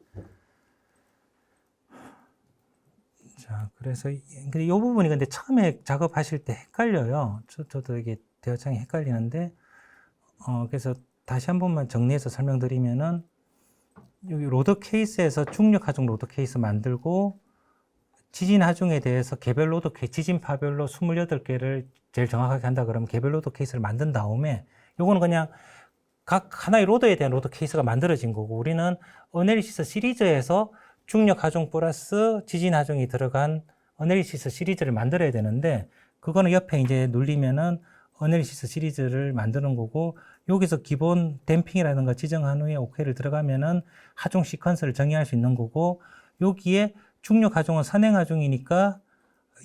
자, 그래서 이 부분이 근데 처음에 작업하실 때 헷갈려요. 저도 이게 대화창이 헷갈리는데, 그래서 다시 한 번만 정리해서 설명드리면은 여기 로드 케이스에서 중력 하중 로드 케이스 만들고 지진 하중에 대해서 개별 로드 케이스, 지진파별로 28개를 제일 정확하게 한다 그러면 개별 로드 케이스를 만든 다음에 요거는 그냥 각 하나의 로드에 대한 로드 케이스가 만들어진 거고, 우리는 어널리시스 시리즈에서 중력 하중 플러스 지진 하중이 들어간 어널리시스 시리즈를 만들어야 되는데, 그거는 옆에 이제 눌리면은 어널리시스 시리즈를 만드는 거고, 여기서 기본 댐핑이라든가 지정한 후에 OK를 들어가면은 하중 시퀀스를 정의할 수 있는 거고, 여기에 중력 하중은 선행 하중이니까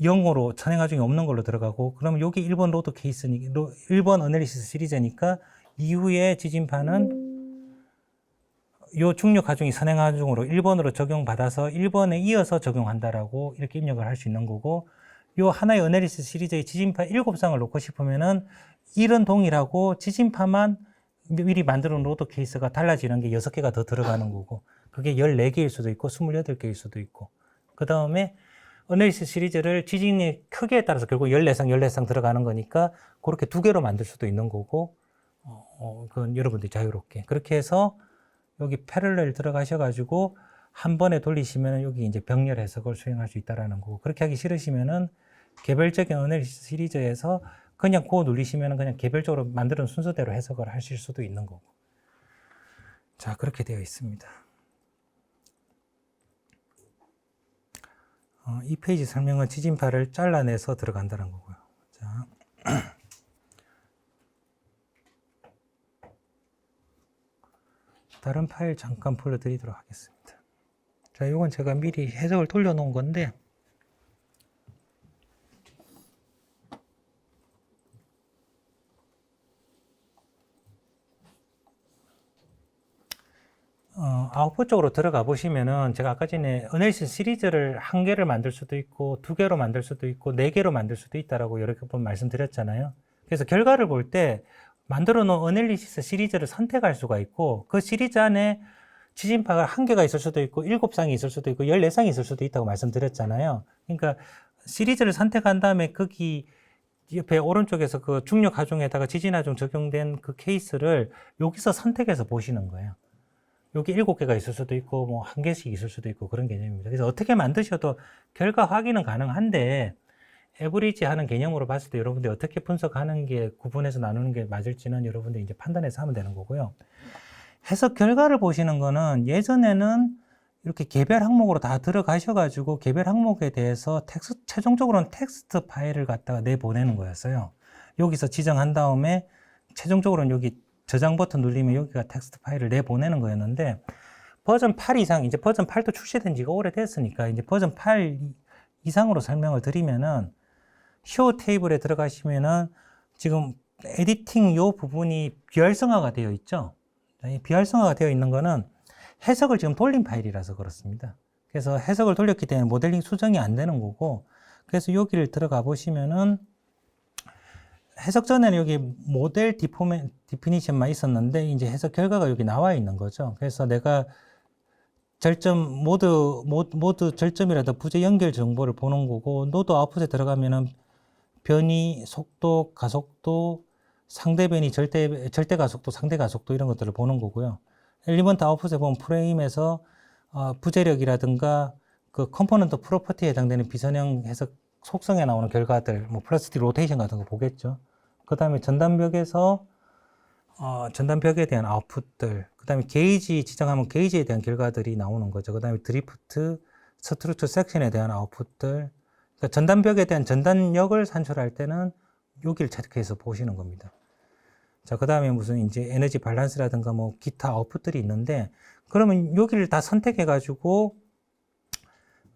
0으로 선행 하중이 없는 걸로 들어가고, 그러면 여기 1번 로드 케이스니 1번 어널리시스 시리즈니까 이후에 지진파는 요 중력 하중이 선행 하중으로 1번으로 적용받아서 1번에 이어서 적용한다라고 이렇게 입력을 할 수 있는 거고, 요 하나의 어널리시스 시리즈의 지진파 7쌍을 놓고 싶으면은 일은 동일하고 지진파만 미리 만들어 놓은 로드 케이스가 달라지는 게 6개가 더 들어가는 거고, 그게 14개일 수도 있고 28개일 수도 있고, 그 다음에 어널리시스 시리즈를 지진의 크기에 따라서 결국 14쌍 들어가는 거니까 그렇게 2개로 만들 수도 있는 거고, 그건 여러분들이 자유롭게. 그렇게 해서 여기 패럴렐 들어가셔가지고 한 번에 돌리시면 여기 이제 병렬 해석을 수행할 수 있다라는 거고, 그렇게 하기 싫으시면은 개별적인 어널리시스 시리즈에서 그냥 그거 누르시면은 그냥 개별적으로 만드는 순서대로 해석을 하실 수도 있는 거고. 자, 그렇게 되어 있습니다. 이 페이지 설명은 지진파를 잘라내서 들어간다는 거고요. 자. 다른 파일 잠깐 불러드리도록 하겠습니다. 자, 이건 제가 미리 해석을 돌려놓은 건데, 아웃풋 쪽으로 들어가 보시면은 제가 아까 전에 어널리시스 시리즈를 1개를 만들 수도 있고 2개로 만들 수도 있고 4개로 만들 수도 있다라고 여러 번 말씀드렸잖아요. 그래서 결과를 볼 때 만들어 놓은 어널리시스 시리즈를 선택할 수가 있고, 그 시리즈 안에 지진파가 1개가 있을 수도 있고 7쌍이 있을 수도 있고 14쌍이 있을 수도 있다고 말씀드렸잖아요. 그러니까 시리즈를 선택한 다음에 거기 옆에 오른쪽에서 그 중력 하중에다가 지진 하중 적용된 그 케이스를 여기서 선택해서 보시는 거예요. 여기 7개가 있을 수도 있고 뭐 1개씩 있을 수도 있고 그런 개념입니다. 그래서 어떻게 만드셔도 결과 확인은 가능한데, 에버리지 하는 개념으로 봤을 때 여러분들이 어떻게 분석하는 게 구분해서 나누는 게 맞을지는 여러분들이 이제 판단해서 하면 되는 거고요. 해석 결과를 보시는 거는 예전에는 이렇게 개별 항목으로 다 들어가셔가지고 개별 항목에 대해서 최종적으로는 텍스트 파일을 갖다가 내보내는 거였어요. 여기서 지정한 다음에 최종적으로는 여기 저장 버튼 누르면 여기가 텍스트 파일을 내보내는 거였는데, 버전 8 이상, 이제 버전 8도 출시된 지가 오래됐으니까 이제 버전 8 이상으로 설명을 드리면은, 쇼 테이블에 들어가시면은 지금 에디팅 요 부분이 비활성화가 되어 있죠. 이 비활성화가 되어 있는 거는 해석을 지금 돌린 파일이라서 그렇습니다. 그래서 해석을 돌렸기 때문에 모델링 수정이 안 되는 거고, 그래서 여기를 들어가 보시면은 해석 전에는 여기 모델 디피니션만 있었는데 이제 해석 결과가 여기 나와 있는 거죠. 그래서 내가 절점 모드 절점이라도 부재 연결 정보를 보는 거고, 노드 아웃풋에 들어가면은 변이, 속도, 가속도, 상대 변이, 절대 가속도, 상대 가속도 이런 것들을 보는 거고요. 엘리먼트 아웃풋에 보면 프레임에서 부재력이라든가 그 컴포넌트 프로퍼티에 해당되는 비선형 해석 속성에 나오는 결과들, 뭐 플러스티 로테이션 같은 거 보겠죠. 그 다음에 전단벽에서 전단벽에 대한 아웃풋들, 그 다음에 게이지 지정하면 게이지에 대한 결과들이 나오는 거죠. 그 다음에 드리프트, 스트루처 섹션에 대한 아웃풋들, 그러니까 전단벽에 대한 전단력을 산출할 때는 여기를 체크해서 보시는 겁니다. 자, 그 다음에 무슨 이제 에너지 밸런스라든가 뭐 기타 아웃풋들이 있는데, 그러면 여기를 다 선택해가지고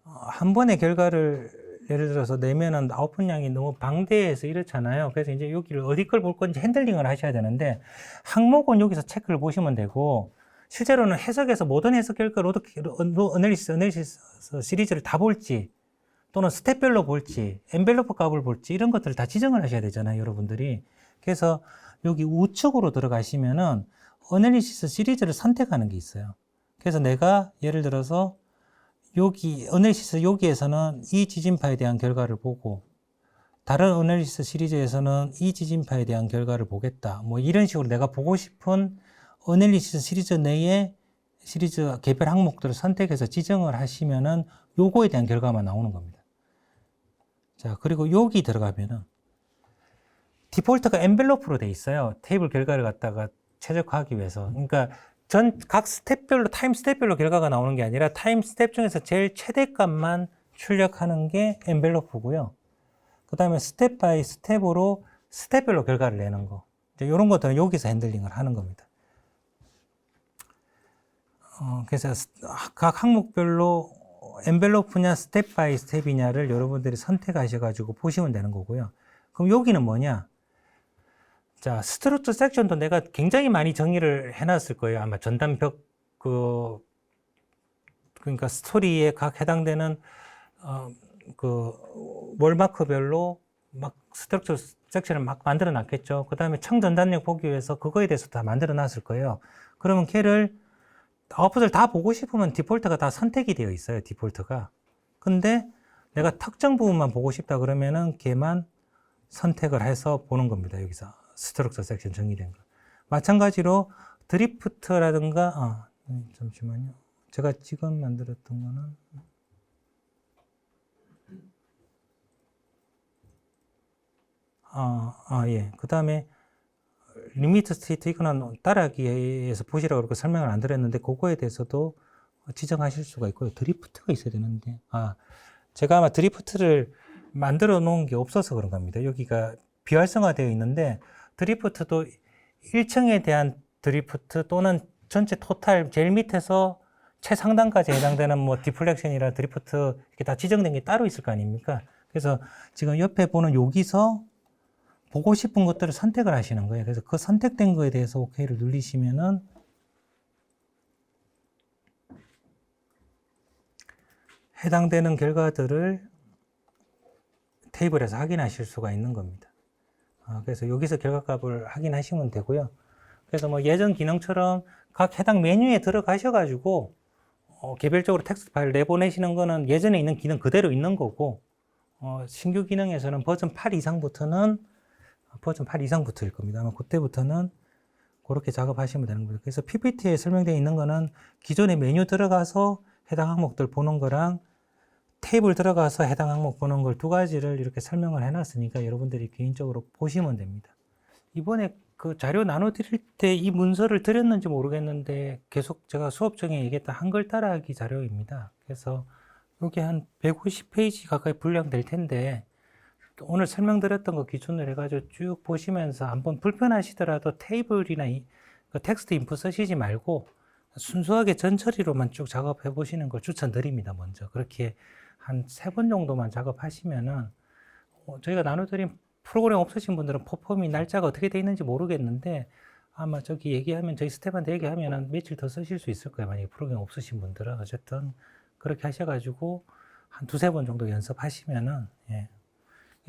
한 번의 결과를 예를 들어서 내면은 아웃풋량이 너무 방대해서 이렇잖아요. 그래서 이제 여기를 어디 걸 볼 건지 핸들링을 하셔야 되는데, 항목은 여기서 체크를 보시면 되고, 실제로는 해석에서 모든 해석 결과 어널리시스 시리즈를 다 볼지, 또는 스텝별로 볼지, 엔벨로프 값을 볼지, 이런 것들을 다 지정을 하셔야 되잖아요, 여러분들이. 그래서 여기 우측으로 들어가시면은 어널리시스 시리즈를 선택하는 게 있어요. 그래서 내가 예를 들어서 여기 어널리시스 여기에서는 이 지진파에 대한 결과를 보고, 다른 어널리시스 시리즈에서는 이 지진파에 대한 결과를 보겠다. 뭐 이런 식으로 내가 보고 싶은 어널리시스 시리즈 내에 시리즈 개별 항목들을 선택해서 지정을 하시면은 요거에 대한 결과만 나오는 겁니다. 자, 그리고 여기 들어가면은 디폴트가 엔벨로프로 돼 있어요. 테이블 결과를 갖다가 최적화하기 위해서. 그러니까 각 스텝별로, 타임 스텝별로 결과가 나오는 게 아니라 타임 스텝 중에서 제일 최대값만 출력하는 게 엔벨로프고요. 그 다음에 스텝 바이 스텝으로 스텝별로 결과를 내는 거. 이런 것들은 여기서 핸들링을 하는 겁니다. 그래서 각 항목별로 엔벨로프냐 스텝 바이 스텝이냐를 여러분들이 선택하셔가지고 보시면 되는 거고요. 그럼 여기는 뭐냐? 자, 스트럭처 섹션도 내가 굉장히 많이 정의를 해놨을 거예요. 아마 전단벽, 그러니까 스토리에 각 해당되는, 월마크별로 막 스트럭처 섹션을 막 만들어 놨겠죠. 그 다음에 청전단력 보기 위해서 그거에 대해서 다 만들어 놨을 거예요. 그러면 걔를 아웃풋을 다 보고 싶으면 디폴트가 다 선택이 되어 있어요. 디폴트가. 근데 내가 특정 부분만 보고 싶다 그러면은 걔만 선택을 해서 보는 겁니다. 여기서 스트럭처 섹션 정의된 거. 마찬가지로 드리프트라든가 잠시만요. 제가 지금 만들었던 거는 예. 그 다음에 리미트 스테이트 이거는 따라하기에서 보시라고 그렇게 설명을 안 드렸는데 그거에 대해서도 지정하실 수가 있고요. 드리프트가 있어야 되는데 제가 아마 드리프트를 만들어 놓은 게 없어서 그런 겁니다. 여기가 비활성화되어 있는데 드리프트도 1층에 대한 드리프트 또는 전체 토탈 제일 밑에서 최상단까지 해당되는 뭐 디플렉션이나 드리프트 이렇게 다 지정된 게 따로 있을 거 아닙니까? 그래서 지금 옆에 보는 여기서 보고 싶은 것들을 선택을 하시는 거예요. 그래서 그 선택된 거에 대해서 OK를 누르시면은 해당되는 결과들을 테이블에서 확인하실 수가 있는 겁니다. 그래서 여기서 결과값을 확인하시면 되고요. 그래서 뭐 예전 기능처럼 각 해당 메뉴에 들어가셔가지고 개별적으로 텍스트 파일 내보내시는 거는 예전에 있는 기능 그대로 있는 거고 신규 기능에서는 버전 8 이상부터일 겁니다. 아마 그때부터는 그렇게 작업하시면 되는 거죠. 그래서 PPT에 설명되어 있는 거는 기존의 메뉴 들어가서 해당 항목들 보는 거랑 테이블 들어가서 해당 항목 보는 걸 두 가지를 이렇게 설명을 해놨으니까 여러분들이 개인적으로 보시면 됩니다. 이번에 그 자료 나눠드릴 때 이 문서를 드렸는지 모르겠는데 계속 제가 수업 중에 얘기했던 한글 따라하기 자료입니다. 그래서 이게 한 150페이지 가까이 분량될 텐데 오늘 설명드렸던 거 기준으로 해가지고 쭉 보시면서 한번 불편하시더라도 테이블이나 그 텍스트 인풋 쓰시지 말고 순수하게 전처리로만 쭉 작업해 보시는 걸 추천드립니다. 먼저 그렇게 한 3번 정도만 작업하시면은 저희가 나눠드린 프로그램 없으신 분들은 퍼폼이 날짜가 어떻게 돼 있는지 모르겠는데 아마 저기 얘기하면 저희 스텝한테 얘기하면은 며칠 더 쓰실 수 있을 거예요. 만약에 프로그램 없으신 분들은 어쨌든 그렇게 하셔가지고 한 2-3번 정도 연습하시면은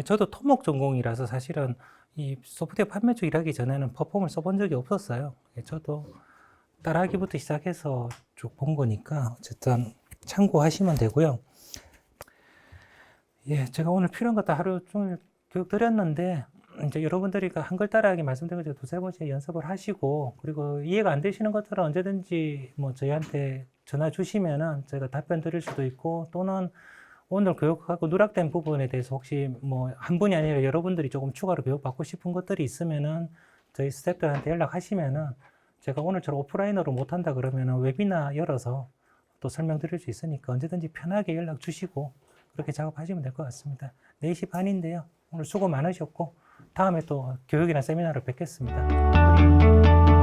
저도 토목 전공이라서 사실은 이 소프트웨어 판매 쪽 일하기 전에는 퍼폼을 써본 적이 없었어요. 저도 따라하기부터 시작해서 쭉 본 거니까 어쨌든 참고하시면 되고요. 제가 오늘 필요한 거 다 하루 종일 교육 드렸는데 이제 여러분들이 한글 따라하기 말씀드린 거 2-3번씩 연습을 하시고 그리고 이해가 안 되시는 것들은 언제든지 뭐 저희한테 전화 주시면은 저희가 답변 드릴 수도 있고 또는 오늘 교육하고 누락된 부분에 대해서 혹시 뭐 한 분이 아니라 여러분들이 조금 추가로 교육받고 싶은 것들이 있으면은 저희 스태프들한테 연락하시면은 제가 오늘처럼 오프라인으로 못한다 그러면은 웨비나 열어서 또 설명드릴 수 있으니까 언제든지 편하게 연락 주시고 그렇게 작업하시면 될 것 같습니다. 4시 반인데요. 오늘 수고 많으셨고 다음에 또 교육이나 세미나로 뵙겠습니다.